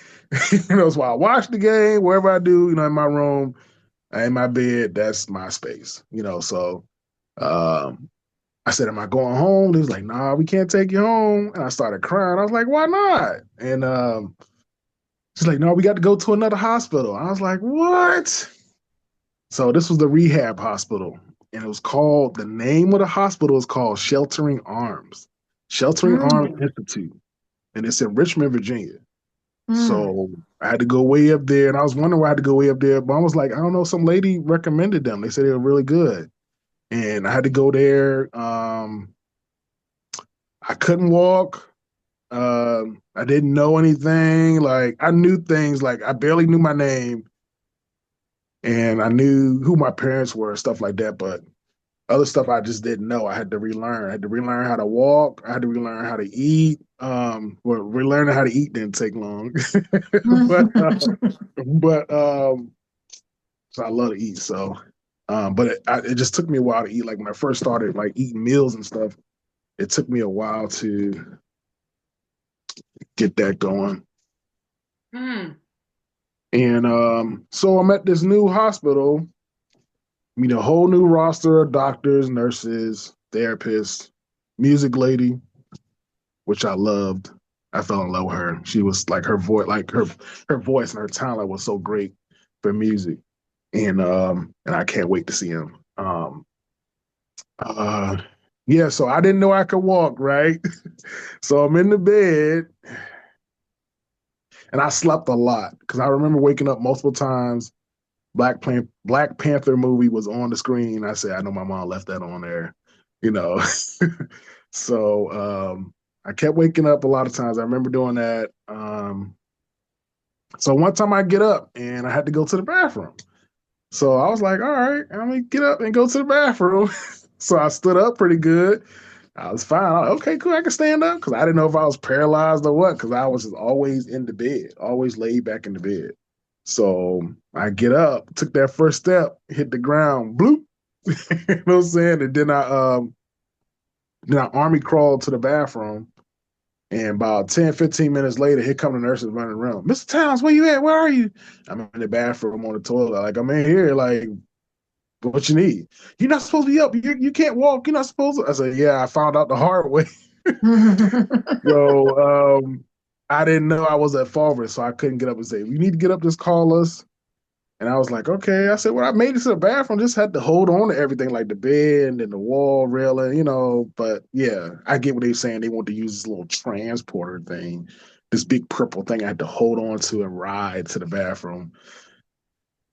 You know, it's why I watch the game. Wherever I do, you know, in my room, in my bed, that's my space. You know, so um, I said, am I going home? He was like, nah, we can't take you home. And I started crying. I was like, why not? And she's like, no, we got to go to another hospital. I was like, what? So this was the rehab hospital. And it was called, the name of the hospital is called Sheltering Arms, Sheltering Arms Mm. Institute. And it's in Richmond, Virginia. Mm. So I had to go way up there. And I was wondering why I had to go way up there. But I was like, I don't know, some lady recommended them. They said they were really good. And I had to go there. I couldn't walk. I didn't know anything. Like I knew things. Like I barely knew my name, and I knew who my parents were, stuff like that. But other stuff I just didn't know. I had to relearn. I had to relearn how to walk. I had to relearn how to eat. Well, relearning how to eat didn't take long, but so I love to eat. So, but it just took me a while to eat. Like when I first started like eating meals and stuff, it took me a while to get that going. Mm. And so I'm at this new hospital, meet a whole new roster of doctors, nurses, therapists, music lady, which I loved. I fell in love with her. She was like her voice and her talent was so great for music. And I can't wait to see him. Uh yeah, so I didn't know I could walk, right? So I'm in the bed And I slept a lot because I remember waking up multiple times. Black Panther movie was on the screen. I said, I know my mom left that on there, you know. So I kept waking up a lot of times. I remember doing that. So one time I get up and I had to go to the bathroom. So I was like, all right, I'm gonna get up and go to the bathroom. So I stood up pretty good. I was fine. Okay, cool. I can stand up because I didn't know if I was paralyzed or what because I was just always in the bed, always laid back in the bed. So I get up, took that first step, hit the ground, bloop. You know what I'm saying? And then I army crawled to the bathroom. And about 10, 15 minutes later, here come the nurses running around. Mr. Towns, where you at? Where are you? I'm in the bathroom on the toilet. Like, I'm in here. Like, what you need? You're not supposed to be up. You can't walk. You're not supposed to. I said, yeah, I found out the hard way. So I didn't know I was at Fulver, so I couldn't get up and say, you need to get up, just call us. And I was like, okay. I said, well, I made it to the bathroom, just had to hold on to everything like the bed and the wall railing, you know. But yeah, I get what they're saying. They want to use this little transporter thing, this big purple thing I had to hold on to and ride to the bathroom.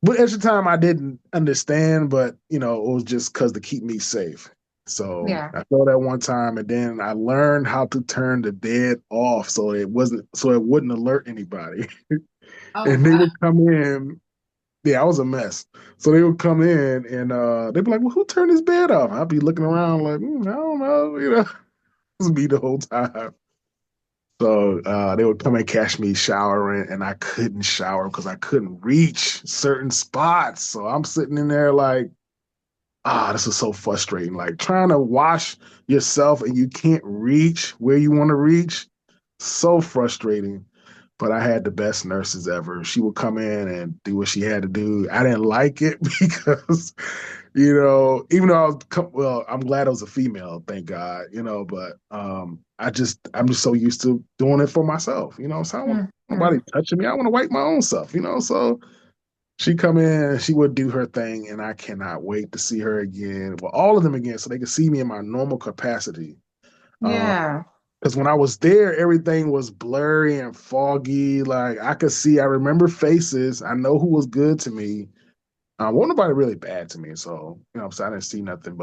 But at the time, I didn't understand, but you know, it was just because to keep me safe. So Yeah. I saw that one time, and then I learned how to turn the bed off so it wouldn't alert anybody. Oh, And they wow. would come in. Yeah, I was a mess. So they would come in and they'd be like, "Well, who turned this bed off?" I'd be looking around like, I don't know, you know, it was me the whole time. So they would come and catch me showering, and I couldn't shower because I couldn't reach certain spots. So I'm sitting in there like, this is so frustrating. Like trying to wash yourself and you can't reach where you want to reach. So frustrating. But I had the best nurses ever. She would come in and do what she had to do. I didn't like it because, you know, even though well, I'm glad I was a female, thank God, you know, but I'm just so used to doing it for myself, you know. So I don't want Mhm. nobody touching me. I want to wipe my own self, you know. So she come in, she would do her thing, and I cannot wait to see her again. Well, all of them again, so they can see me in my normal capacity. Um, Yeah. because when I was there, everything was blurry and foggy. Like I remember faces. I know who was good to me. Wasn't nobody really bad to me. So, you know, so I didn't see nothing,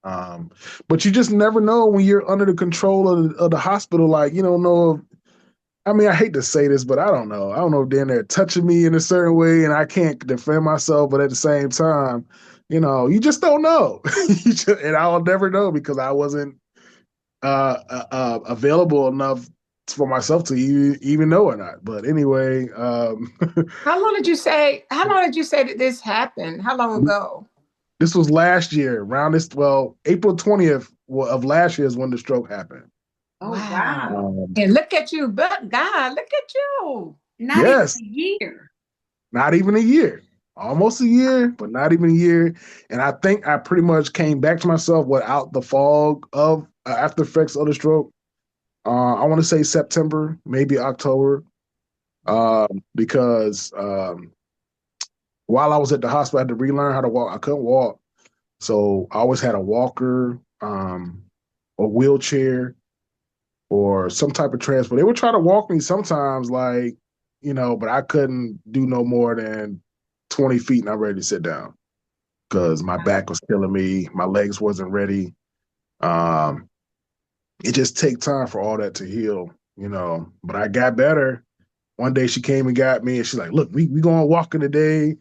um, but you just never know when you're under the control of the hospital. Like, you don't know if, I mean, I hate to say this, but I don't know. I don't know if they're touching me in a certain way and I can't defend myself, but at the same time, you know, you just don't know. And I'll never know because I wasn't available enough for myself to even know or not. But anyway, How long did you say that this happened? How long ago? this was last year, April 20th of last year is when the stroke happened. Oh, Wow. wow. Um, And look at you, but God, look at you. Not even yes, a year. not even a year. Almost a year, but not even a year. And I think I pretty much came back to myself without the fog of after effects of the stroke. I want to say September, maybe October, because while I was at the hospital, I had to relearn how to walk. I couldn't walk. So I always had a walker, a wheelchair, or some type of transport. They would try to walk me sometimes, like, you know, but I couldn't do no more than 20 feet and I'm ready to sit down because my back was killing me. My legs wasn't ready. Um, it just take time for all that to heal, you know, but I got better. One day she came and got me and she's like, look, we going walking today.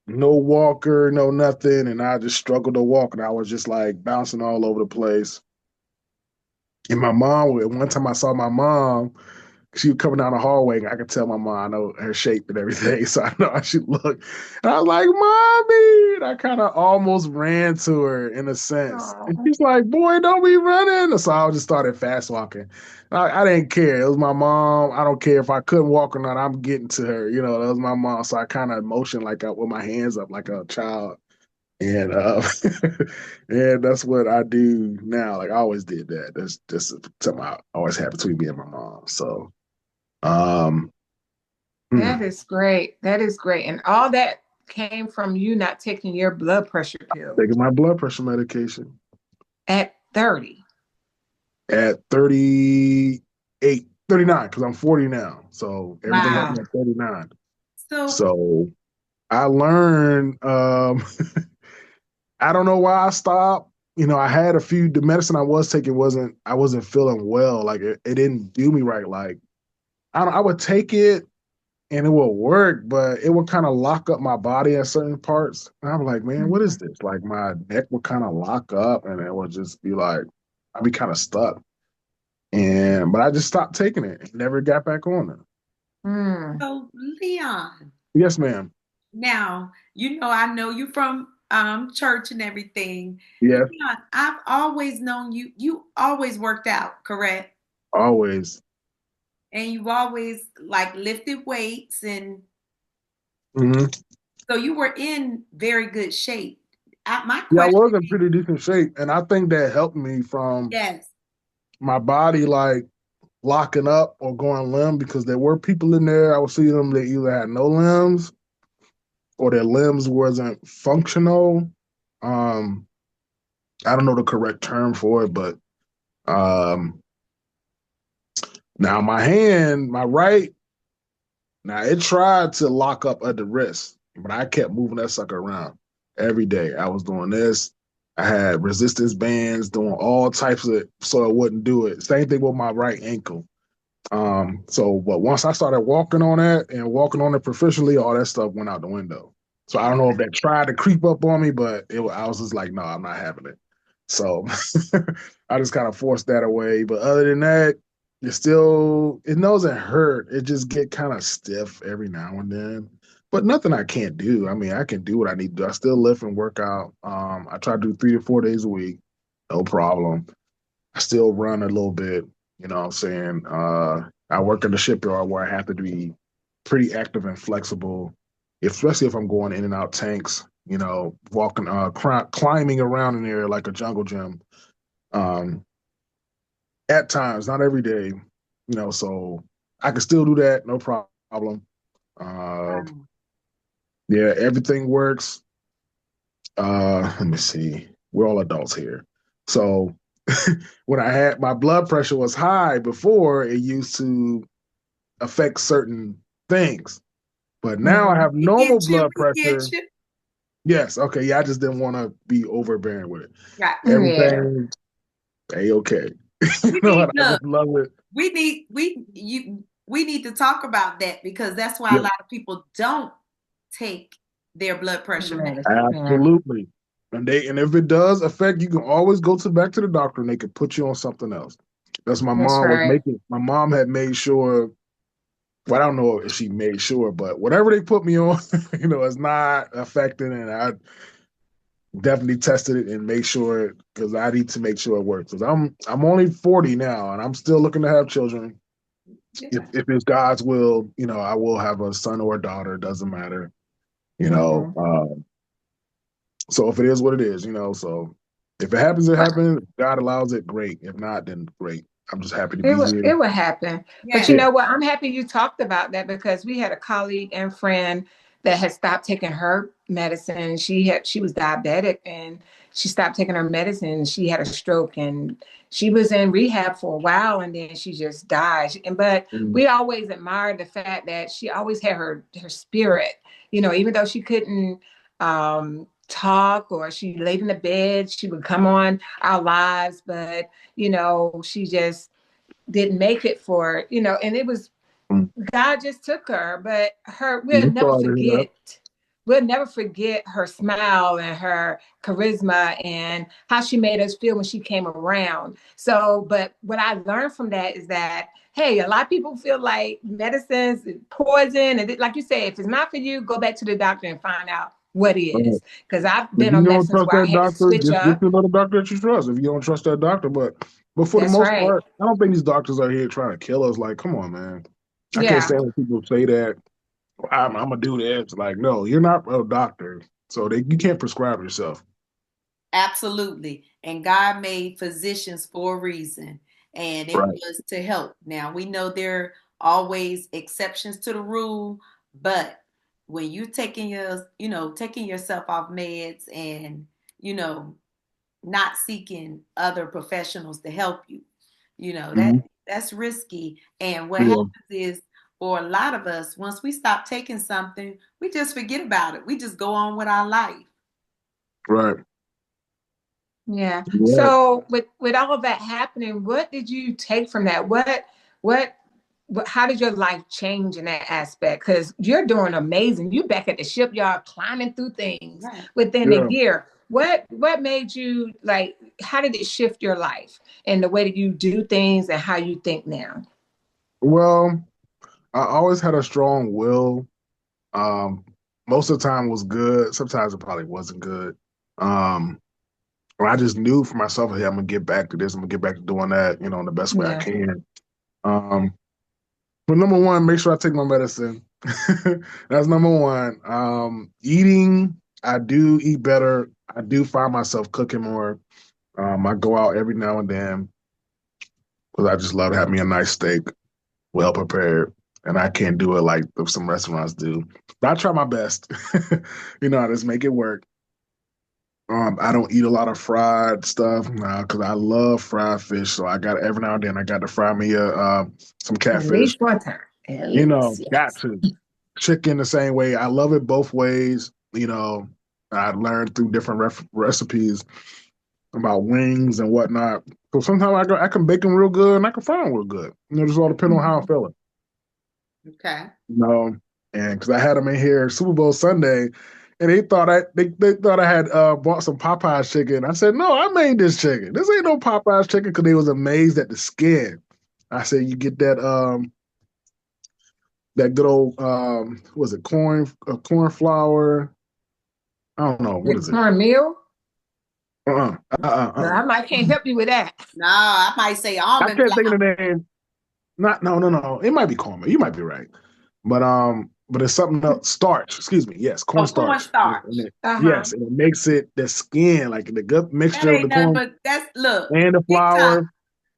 No walker, no nothing. And I just struggled to walk and I was just like bouncing all over the place. And my mom, one time I saw my mom, she was coming down the hallway and I could tell my mom, I know her shape and everything. So I know I should look. And I was like, Mommy. And I kind of almost ran to her in a sense. And Oh, she's like, boy, don't be running. So I just started fast walking. I didn't care. It was my mom. I don't care if I couldn't walk or not. I'm getting to her. You know, that was my mom. So I kind of motioned like with my hands up like a child. And and that's what I do now. Like I always did that. That's just something I always had between me and my mom. So um that mm, is great. That is great. And all that came from you not taking your blood pressure pills taking my blood pressure medication at 30. at 38. 39, because I'm 40 now. So everything Wow. Wow. happened at 39. So, So I learned, I don't know why I stopped. I had the medicine I was taking I wasn't feeling well. Like it didn't do me right. Like I would take it and it would work, but it would kind of lock up my body at certain parts. And I'm like, man, what is Mhm. this? Like my neck would kind of lock up and it would just be like, I'd be kind of stuck. But I just stopped taking it and never got back on it. Mm. so Leon, Yes, ma'am. now, I know you from church and everything. Yes, Leon, I've always known you always worked out, correct? always. And you've always like lifted weights, and Hmm. so you were in very good shape. My Yeah, I was question in is, pretty decent shape. And I think that helped me from yes, my body like locking up or going limb because there were people in there. I would see them that either had no limbs or their limbs wasn't functional. Um, I don't know the correct term for it, but um, now my hand, my right, now it tried to lock up at the wrist, but I kept moving that sucker around every day. I was doing this. I had resistance bands doing all types of so it wouldn't do it. Same thing with my right ankle. But once I started walking on that and walking on it proficiently, all that stuff went out the window. So I don't know if that tried to creep up on me, but I was just like, no, I'm not having it. So I just kind of forced that away. But other than that, it doesn't hurt. It just get kind of stiff every now and then. But nothing I can't do. I mean, I can do what I need to do. I still lift and work out. I try to do 3 to 4 days a week, no problem. I still run a little bit, you know what I'm saying? I work in the shipyard where I have to be pretty active and flexible, especially if I'm going in and out tanks, walking, climbing around in there like a jungle gym. Um, at times, not every day, so I can still do that, no problem. Uh, um, yeah, everything works. Let me see. We're all adults here. So when I had my blood pressure was high before, it used to affect certain things. But now I Mhm. have normal you, blood we get pressure. you, Yes, okay. Yeah, I just didn't want to be overbearing with it. right? Yeah. Everything a-okay. You We know need what? I look, just love it. we need to talk about that because that's why a Yeah, lot of people don't take their blood pressure medicine. Medicine. Yeah. absolutely. And if it does affect, you can always go back to the doctor and they can put you on something else. That's That's right. my mom had made sure. Well, I don't know if she made sure, but whatever they put me on, it's not affecting. And I definitely tested it and make sure because I need to make sure it works. Because I'm only 40 now, and I'm still looking to have children. Yeah. If it's God's will, I will have a son or a daughter. Doesn't matter, you know. Mhm. So if it is what it is, so if it happens, it Well, happens. If God allows it, great. If not, then great. I'm just happy to it be would here. it would happen. But you Yes. Yeah. know what? I'm happy you talked about that because we had a colleague and friend that had stopped taking her medicine. She was diabetic and she stopped taking her medicine. She had a stroke and she was in rehab for a while and then she just died. But Mm-hmm. we always admired the fact that she always had her spirit. Even though she couldn't talk or she laid in the bed, she would come on our lives, but she just didn't make it and it was God just took her, but I'm sorry to hear that. we'll never forget her smile and her charisma and how she made us feel when she came around. So, but what I learned from that is that, hey, a lot of people feel like medicine's poison. And like you say, if it's not for you, go back to the doctor and find out what is. Because I've If been you on don't medicines trust where I that had to doctor, switch just get up. to another doctor that you trust. If you don't trust that doctor, but for the That's most right. part, I don't think these doctors are here trying to kill us. Like, come on, man. I can't Yeah. stand when people say that. I'm gonna do this. Like, no, you're not a doctor, so you can't prescribe yourself. Absolutely. And God made physicians for a reason, and it Right. was to help. Now, we know there are always exceptions to the rule, but when you taking yourself off meds and, you know, not seeking other professionals to help you, that Hmm. That's risky. And what Yeah, happens is, for a lot of us, once we stop taking something, we just forget about it. We just go on with our life. right. Yeah. Yeah. So with all of that happening, what did you take from that? What how did your life change in that aspect? Because you're doing amazing. You back at the shipyard climbing through things Right. within a Yeah. year. What made you like, how did it shift your life and the way that you do things and how you think now? Well, I always had a strong will. Um, Most of the time was good. Sometimes it probably wasn't good. Um, or I just knew for myself, hey, I'm gonna get back to this. I'm gonna get back to doing that, in the best way I Yeah. can. Um, but number one, make sure I take my medicine. That's number one. Eating, I do eat better. I do find myself cooking more. I go out every now and then because I just love to have me a nice steak, well prepared. And I can't do it like some restaurants do. But I try my best. I just make it work. I don't eat a lot of fried stuff now because I love fried fish. So I got every now and then I got to fry me some At catfish. least one time. At least, Got yes. to. Chicken the same way. I love it both ways. I learned through different recipes about wings and whatnot. So sometimes I can bake them real good and I can fry them real good. Just all depend on how I'm Mhm. feeling. Okay. You know, and because I had them in here Super Bowl Sunday, and they thought I had bought some Popeyes chicken. I said, no, I made this chicken. This ain't no Popeyes chicken because they was amazed at the skin. I said, you get that good old was it corn flour? I don't know what The is it. cornmeal? Uh No, I might can't help you with that. No, I might say I almond can't think of flour. the name. Not no. It might be corn. You might be right, but it's something else. Starch. Excuse me. Yes, Oh, cornstarch. cornstarch. Uh-huh. Yes, and it makes it the skin like the good That mixture of the ain't nothing corn but that's look, and the TikTok. flour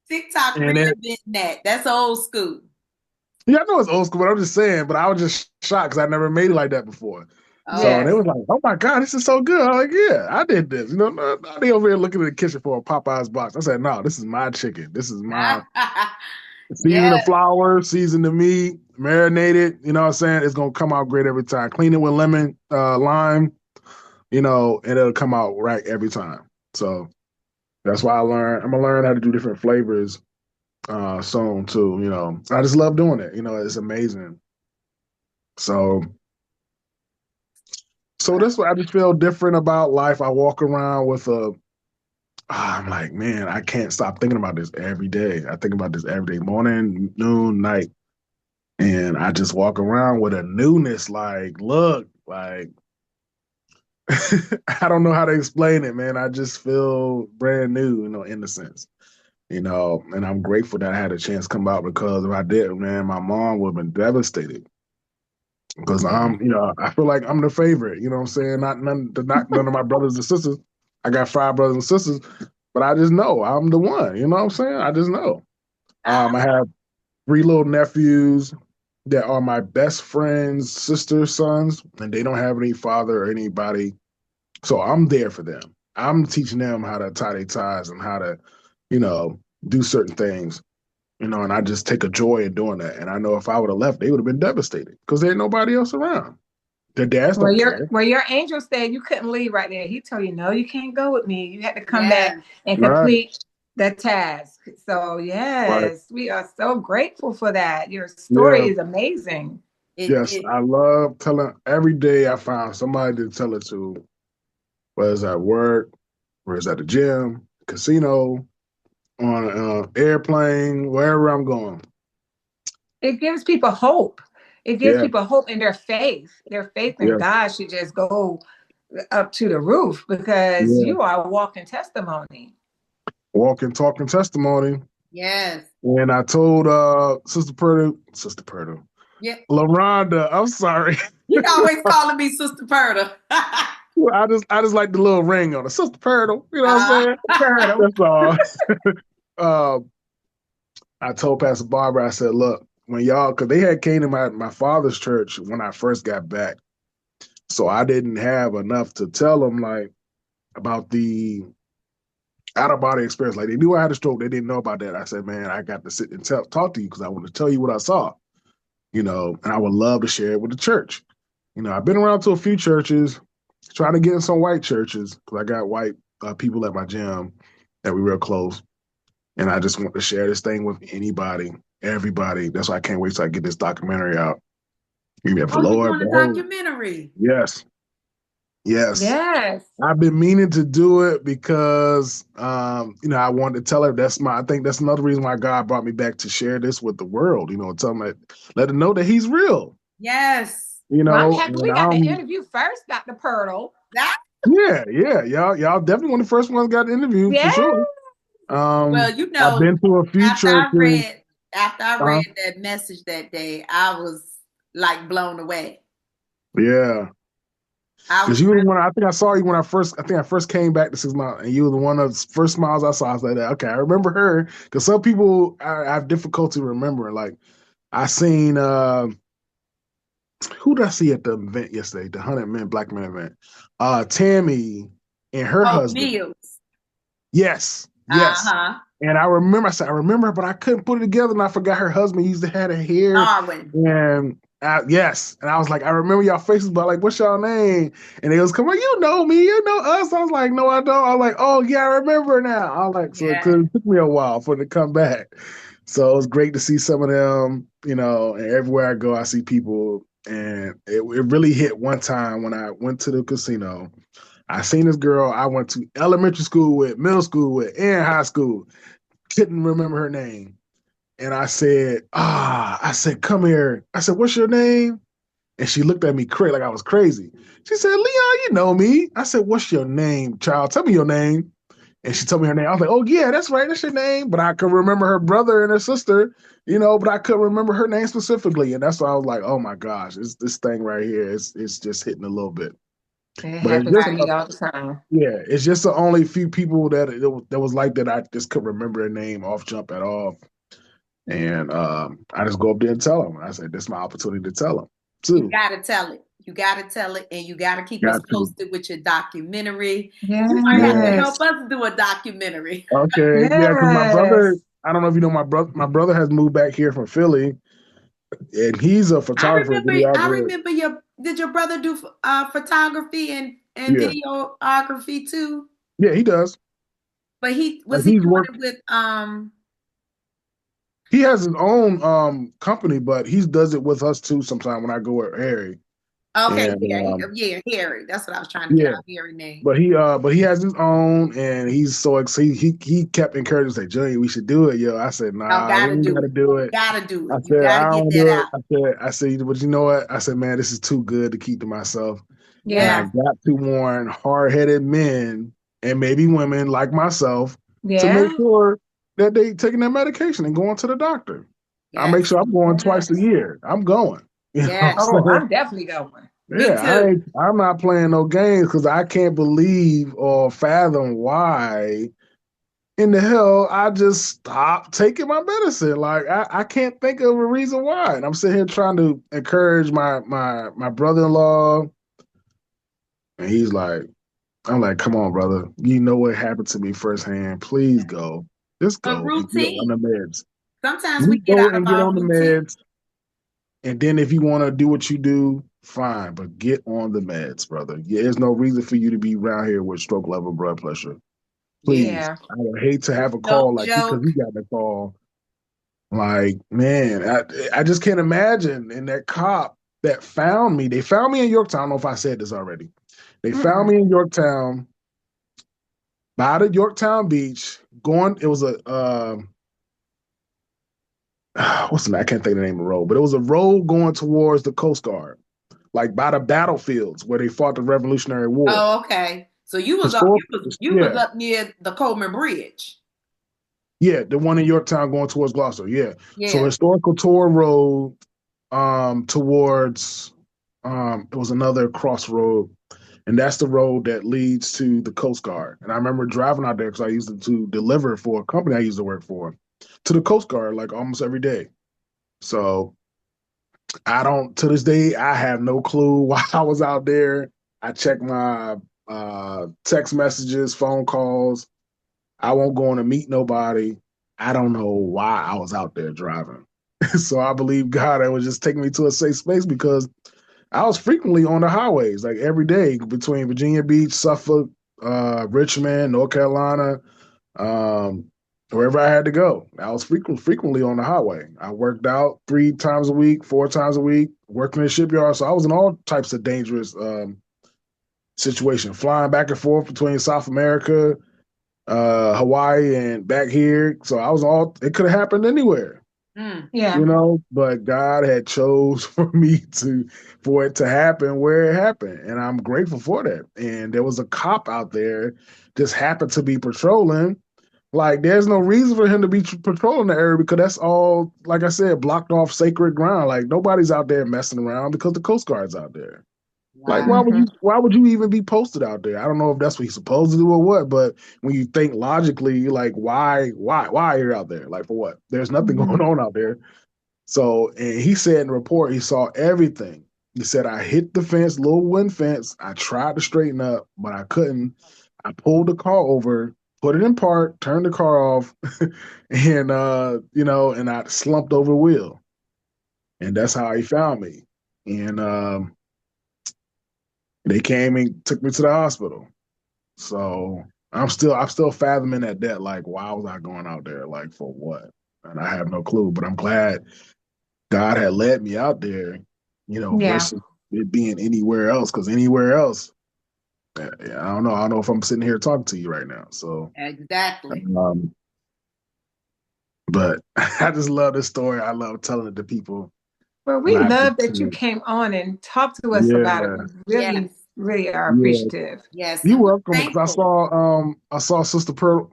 TikTok and it. reinventing that. That's old school. Yeah, I know it's old school, but I'm just saying. But I was just shocked because I never made it like that before. So they Oh. Yes. was like, "Oh my god, this is so good!" I'm like, "Yeah, I did this." They over here looking in the kitchen for a Popeyes box. I said, "No, this is my chicken. This is my season the Yes. flour, season the meat, marinate it. You know what I'm saying? It's gonna come out great every time. Clean it with lemon, lime, and it'll come out right every time. So that's why I'm gonna learn how to do different flavors soon too. I just love doing it. It's amazing. So that's what I just feel different about life. I walk around with I'm like, man, I can't stop thinking about this every day. I think about this every day, morning, noon, night. And I just walk around with a newness, like, look, like, I don't know how to explain it, man. I just feel brand new, in a sense, and I'm grateful that I had a chance to come out because if I didn't, man, my mom would have been devastated because Yeah. I feel like I'm the favorite, you know what I'm saying? Not none of my brothers and sisters. I got 5 brothers and sisters, but I just know I'm the one, you know what I'm saying? I just know. Ah, I have 3 little nephews that are my best friend's sister's sons, and they don't have any father or anybody. So I'm there for them. I'm teaching them how to tie their ties and how to, you know, do certain things, and I just take a joy in doing that. And I know if I would have left, they would have been devastated because there ain't nobody else around. Their dads Where don't your care. where your angel stayed, you couldn't leave right there. He told you, no, you can't go with me. You had to come back yes. and Right. complete the task. So Right. yes, we are so grateful for that. Your Yeah. story is amazing. It Yes. it I love telling every day I find somebody to tell it to, whether it's at work, whether it's at the gym, casino, on an airplane, wherever I'm going. It gives people hope. It gives Yeah, people hope in their faith. Their faith in yeah, God should just go up to the roof because yeah. you are a walking testimony. Walking, talking testimony. yes. And I told Sister Purdy, Yeah. LaRonda, I'm sorry. You always calling me Sister Purda. I just like the little ring on it. Sister Purdy, you know what I'm uh, saying? Turtle. That's all. uh, I told Pastor Barbara, I said, look, when y'all, because they had came to my father's church when I first got back. So I didn't have enough to tell them like about the out of body experience. Like they knew I had a stroke, they didn't know about that. I said, man, I got to sit and talk to you because I want to tell you what I saw. And I would love to share it with the church. I've been around to a few churches, trying to get in some white churches because I got white people at my gym that we real close, and I just want to share this thing with anybody, everybody. That's why I can't wait till I get this documentary out. If the Oh, you're Lord, doing a documentary. yes, yes. Yes. I've been meaning to do it because, I wanted to tell her I think that's another reason why God brought me back to share this with the world, tell them let them know that he's real. Yes. Well, I'm happy and we got the interview first, Dr. Purtle. Yeah. Y'all definitely one of the first ones got the interview for sure. Well, I've been to a few churches. After I read that message that day, I was like blown away. Yeah. Because you were the one, I think I saw you when I first came back to 6 Mile, and you were the one of the first smiles I saw. I was like, okay, I remember her. Because some people I have difficulty remembering. Like, I seen, who did I see at the event yesterday? The 100 Men, Black Men event. Tammy and her husband. Mills. Yes. And I said, I remember her, but I couldn't put it together, and I forgot her husband used to have her hair. Darwin. And yes. And I was like, I remember y'all faces, but like, what's y'all name? And they was come on, you know me, you know us. I was like, no, I don't. I was like, oh yeah, I remember now. I was like, so it took me a while for it to come back. So it was great to see some of them, and everywhere I go, I see people. And it really hit one time when I went to the casino. I seen this girl I went to elementary school with, middle school with, and high school. Couldn't remember her name. And I said, come here. I said, what's your name? And she looked at me like I was crazy. She said, Leon, you know me. I said, what's your name, child? Tell me your name. And she told me her name. I was like, oh, yeah, that's right. That's your name. But I could remember her brother and her sister, but I couldn't remember her name specifically. And that's why I was like, oh, my gosh, it's this thing right here. It's just hitting a little bit. It happens to me all the time. Yeah, it's just the only few people that was like that. I just couldn't remember their name off jump at all. And I just go up there and tell them. I said, this is my opportunity to tell them, too. You got to tell it. You got to tell it, and you got to keep us posted with your documentary. Yes. You might have to help us do a documentary. Okay, yeah, because my brother, I don't know if you know, my brother has moved back here from Philly, and he's a photographer. I remember did your brother do photography and videography too? Yeah, he does. But he working with he has his own company, but he does it with us too sometimes when I go with Harry. Okay, and, Harry. That's what I was trying to get out. Harry name. But he has his own, and he's so excited. He kept encouraging, say, "Junior, we should do it, yo." I said, "Nah, we gotta do it. Gotta do it. I said, I don't get that out. I said, but you know what? I said, man, this is too good to keep to myself. Yeah, and I got to warn hard-headed men and maybe women like myself to make sure that they taking their medication and going to the doctor. Yes. I make sure I'm going twice a year. I'm going. Yeah. I'm definitely going. Yeah, I'm not playing no games because I can't believe or fathom why in the hell I just stopped taking my medicine. Like I can't think of a reason why. And I'm sitting here trying to encourage my brother-in-law, and he's like, I'm like, come on, brother. You know what happened to me firsthand. Please go. Just go. Routine. On the meds. Sometimes we get out of our on the meds. And then if you want to do what you do, fine, but get on the meds, brother. Yeah, there's no reason for you to be around here with stroke level blood pressure. Please. Yeah. I would hate to have a call because he got the call. Like, man, I just can't imagine. And that cop that found me, they found me in Yorktown. I don't know if I said this already. They found me in Yorktown, by the Yorktown Beach, it was a, what's the name? I can't think of the name of the road, but it was a road going towards the Coast Guard, like by the battlefields where they fought the Revolutionary War. Oh, okay. So you was up near the Coleman Bridge. Yeah, the one in Yorktown going towards Gloucester. Yeah. So historical tour road towards it was another crossroad, and that's the road that leads to the Coast Guard. And I remember driving out there because I used to deliver for a company I used to work for to the Coast Guard like almost every day. So to this day, I have no clue why I was out there. I checked my text messages, phone calls. I won't go on to meet nobody. I don't know why I was out there driving. So I believe God was just taking me to a safe space because I was frequently on the highways, like every day between Virginia Beach, Suffolk, Richmond, North Carolina, um, wherever I had to go. I was frequently on the highway. I worked out 3 times a week, 4 times a week, working in the shipyard. So I was in all types of dangerous situations, flying back and forth between South America, Hawaii, and back here. So I was all. It could have happened anywhere. Yeah. But God had chose for it to happen where it happened. And I'm grateful for that. And there was a cop out there just happened to be patrolling. Like, there's no reason for him to be patrolling the area because that's all, like I said, blocked off sacred ground. Like, nobody's out there messing around because the Coast Guard's out there. Like, Wow. why would you even be posted out there? I don't know if that's what he's supposed to do or what, but when you think logically, like, why are you out there? Like, for what? There's nothing going on out there. So, and he said in the report, he saw everything. He said, I hit the fence, little wooden fence. I tried to straighten up, but I couldn't. I pulled the car over, put it in park, turned the car off, and and I slumped over the wheel. And that's how he found me. And they came and took me to the hospital. So I'm still fathoming that debt. Like, why was I going out there? Like, for what? And I have no clue. But I'm glad God had led me out there, versus it being anywhere else. Because anywhere else, I don't know. I don't know if I'm sitting here talking to you right now. So Exactly. But I just love this story. I love telling it to people. Well, we love that you came on and talked to us about it. We really, really are appreciative. Yes. You're welcome. Because I saw Sister Pearl.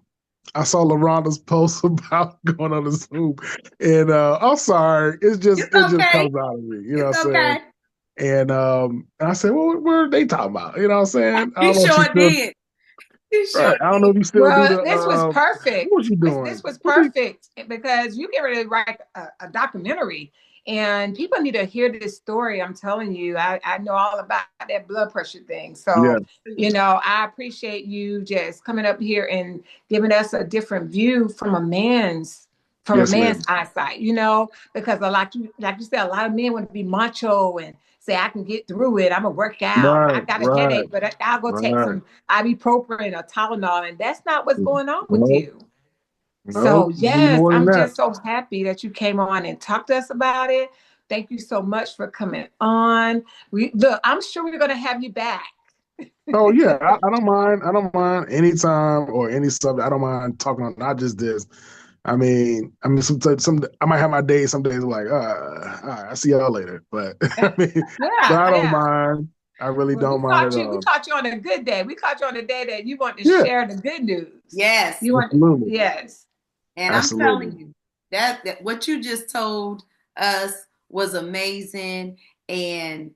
I saw LaRonda's post about going on the Zoom, and I'm sorry, it just comes out of me. You know what I'm saying? And I said, well, what are they talking about? You know what I'm saying? You sure did. Right. I don't know if you still do the. This was perfect. What you doing? This was perfect because you get ready to write a documentary, and people need to hear this story. I'm telling you, I know all about that blood pressure thing. So, I appreciate you just coming up here and giving us a different view from a man's eyesight. Because like you said, a lot of men want to be macho and say, I can get through it. I'm gonna work out. I got a headache, but I'll go take some ibuprofen or Tylenol, and that's not what's going on with you. So yes, I'm just so happy that you came on and talked to us about it. Thank you so much for coming on. I'm sure we're gonna have you back. Oh yeah, I don't mind. I don't mind anytime or any subject. I don't mind talking on not just this. I mean, some I might have my days. Some days I'm like, all right, I'll see y'all later. But I don't mind. I really don't mind at all. We caught you on a good day. We caught you on a day that you want to share the good news. Yes. Yes. And I'm telling you that what you just told us was amazing. And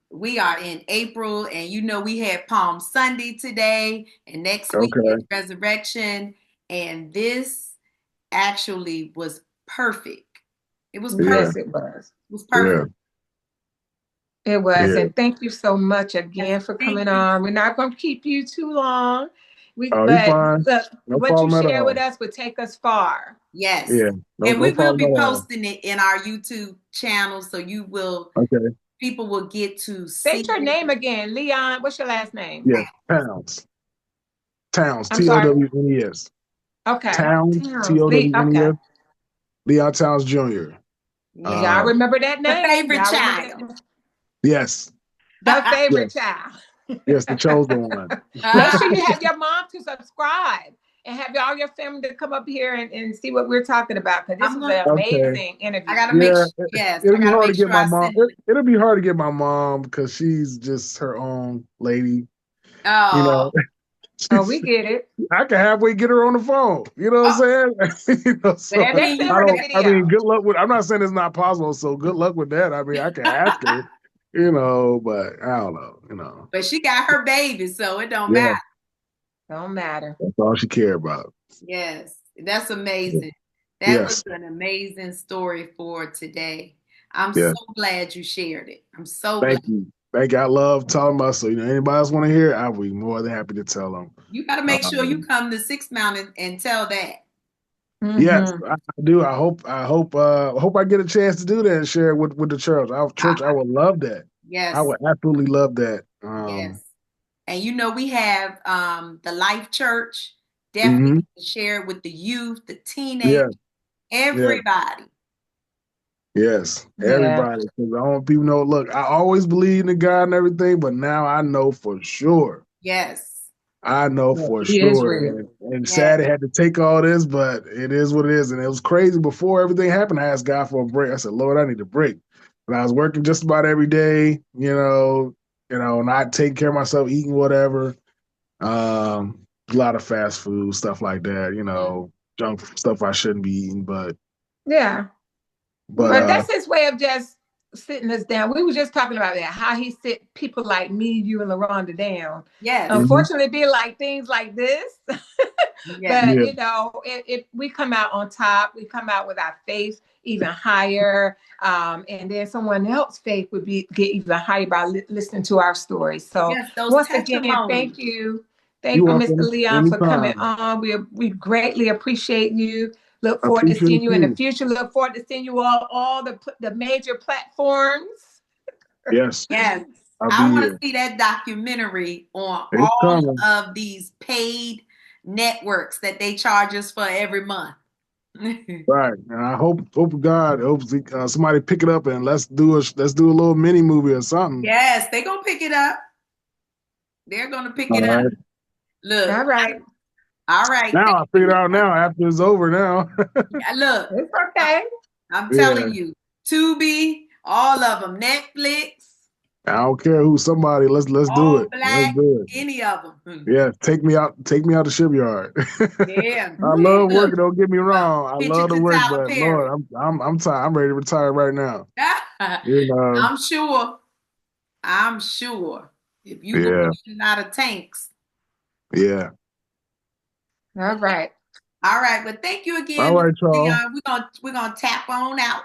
we are in April, and we had Palm Sunday today, and next week is Resurrection, and this actually was perfect. It was perfect. Yes, it was. It was perfect. It was. And thank you so much again for coming on. We're not going to keep you too long. But what you share with us would take us far. Yes. Yeah. And we will be posting it in our YouTube channel, so you will. People will get to see. State your name again, Leon. What's your last name? Yeah, Towns. Townes. Okay. Townes. Townes. Leon Townes Jr. Y'all remember that name? The favorite child. Yes. The favorite child. Yes, the chosen one. Make sure you have your mom to subscribe and have all your family to come up here and see what we're talking about, because this is an amazing interview. I gotta make sure. Yes, it'll be hard to get my mom. It'll be hard to get my mom because she's just her own lady. Oh, we get it. I can halfway get her on the phone. You know what I'm saying? I mean, good luck with. I'm not saying it's not possible. So good luck with that. I mean, I can ask her. But I don't know. But she got her baby, so it don't matter. Don't matter. That's all she cared about. Yes, that's amazing. That was an amazing story for today. I'm so glad you shared it. I'm so glad. Thank you. I love talking about, so, anybody else want to hear it, I'll be more than happy to tell them. You got to make sure you come to Six Mountain and tell that. Yes, Mm-hmm. I do. I hope I get a chance to do that and share it with the church. I would love that. I Yes, would absolutely love that. yes. And we have the Life Church. Definitely Mhm. share it with the youth, the teenage, Yeah, yeah, everybody. yes, Yeah. everybody. Because I want people to know. Look, I always believed in God and everything, but now I know for sure. Yes, I know Yeah, for he is sure. real. And yes, sad it had to take all this, but it is what it is. And it was crazy before everything happened. I asked God for a break. I said, Lord, I need a break. And I was working just about every day, not taking care of myself, eating whatever. A lot of fast food, stuff like that, junk stuff I shouldn't be eating. But Yeah. but But that's his way of just sitting us down. We were just talking about that, how he sit people like me, you, and LaRonda down. yes, mhm, Unfortunately, be like things like this. yes, But yeah, if we come out on top, we come out with our faith even higher, and then someone else's faith would get even higher by listening to our stories. So yes. Those once again, testimonies. you thank you, Mr. welcome Leon, for coming anytime. on. We greatly appreciate you. Look I forward to appreciate seeing you in the you. future. Look forward to seeing you all the major platforms. Yes, Yes. I'll I be want to here. see that documentary on It's all coming. of these paid networks that they charge us for every month. Right, and I hope God hopes somebody pick it up and let's do a little mini movie or something. Yes, they're going to pick it up. They're going to pick All it up. right. Look, All right. all right. Now Thank I figured you. out now after it's over now. Look, It's okay. I'm Yeah, telling you, Tubi, all of them, Netflix, I don't care who somebody. Let's do All it. Let's Black, do it. any of them. Yeah, take me out the shipyard. Yeah. I Hey, love look, working. Don't get me wrong. I picture love to to work, Tyler but Perry. Lord, I'm tired. I'm ready to retire right now. You know. I'm sure. I'm sure. If you could Yeah, be in and out of tanks. yeah. All right. All right, but thank you All again, Mr. right, y'all. Leon. We're gonna tap on out.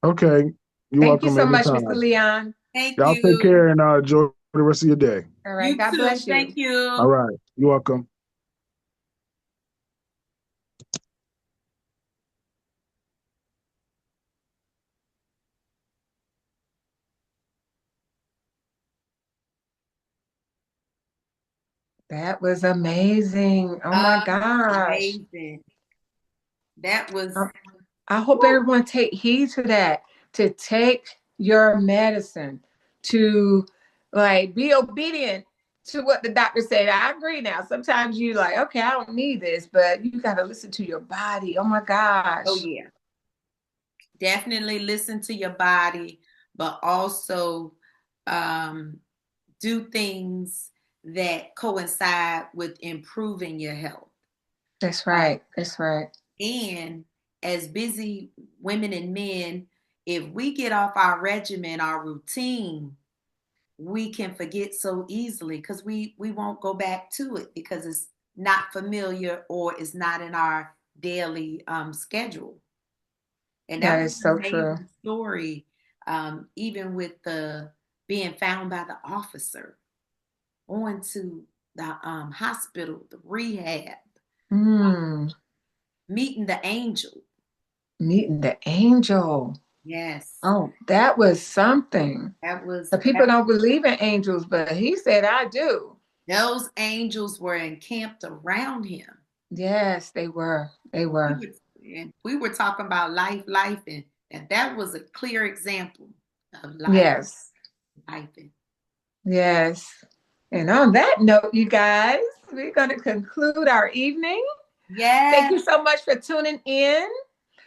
Okay, you're Thank you welcome so much, Mr. anytime. Leon. Thank Y'all take you. care and enjoy the rest of your day. All right. You God too. bless Thank you. All you. right, you're welcome. That was amazing. Oh my gosh. Amazing. That was Um, I hope woo. everyone take heed to that, to take your medicine, to like be obedient to what the doctor said. I agree now. Sometimes you like, okay, I don't need this, but you got to listen to your body. Oh my Oh gosh. yeah. Definitely listen to your body, but also um, do things that coincide with improving your health. That's Uh, right. That's right. and as busy women and men, if we get off our regimen, our routine, we can forget so easily because we won't go back to it because it's not familiar or it's not in our daily schedule. And that That was is an so true. amazing story, even with the being found by the officer, going to the hospital, the rehab, Mm, meeting the angel. meeting the angel. Yes, Oh, that was something. that was The people don't believe in angels, but he said, I do. those angels were encamped around him. Yes, they were. They We were. were, and we were talking about life, and that was a clear example of Yes. life. Yes. And on that note, you guys, we're going to conclude our evening. Thank Yes, you so much for tuning in.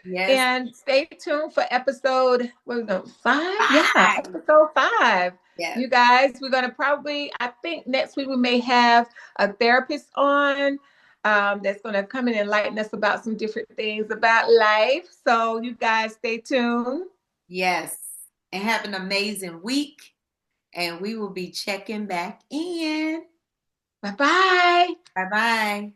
yes, And stay tuned for episode, what was it, 5? Yeah, 5. episode 5. Yes, You guys, we're going to probably, I think next week we may have a therapist on that's going to come and enlighten us about some different things about life. So you guys stay tuned. yes. And have an amazing week. And we will be checking back in. Bye bye. Bye bye.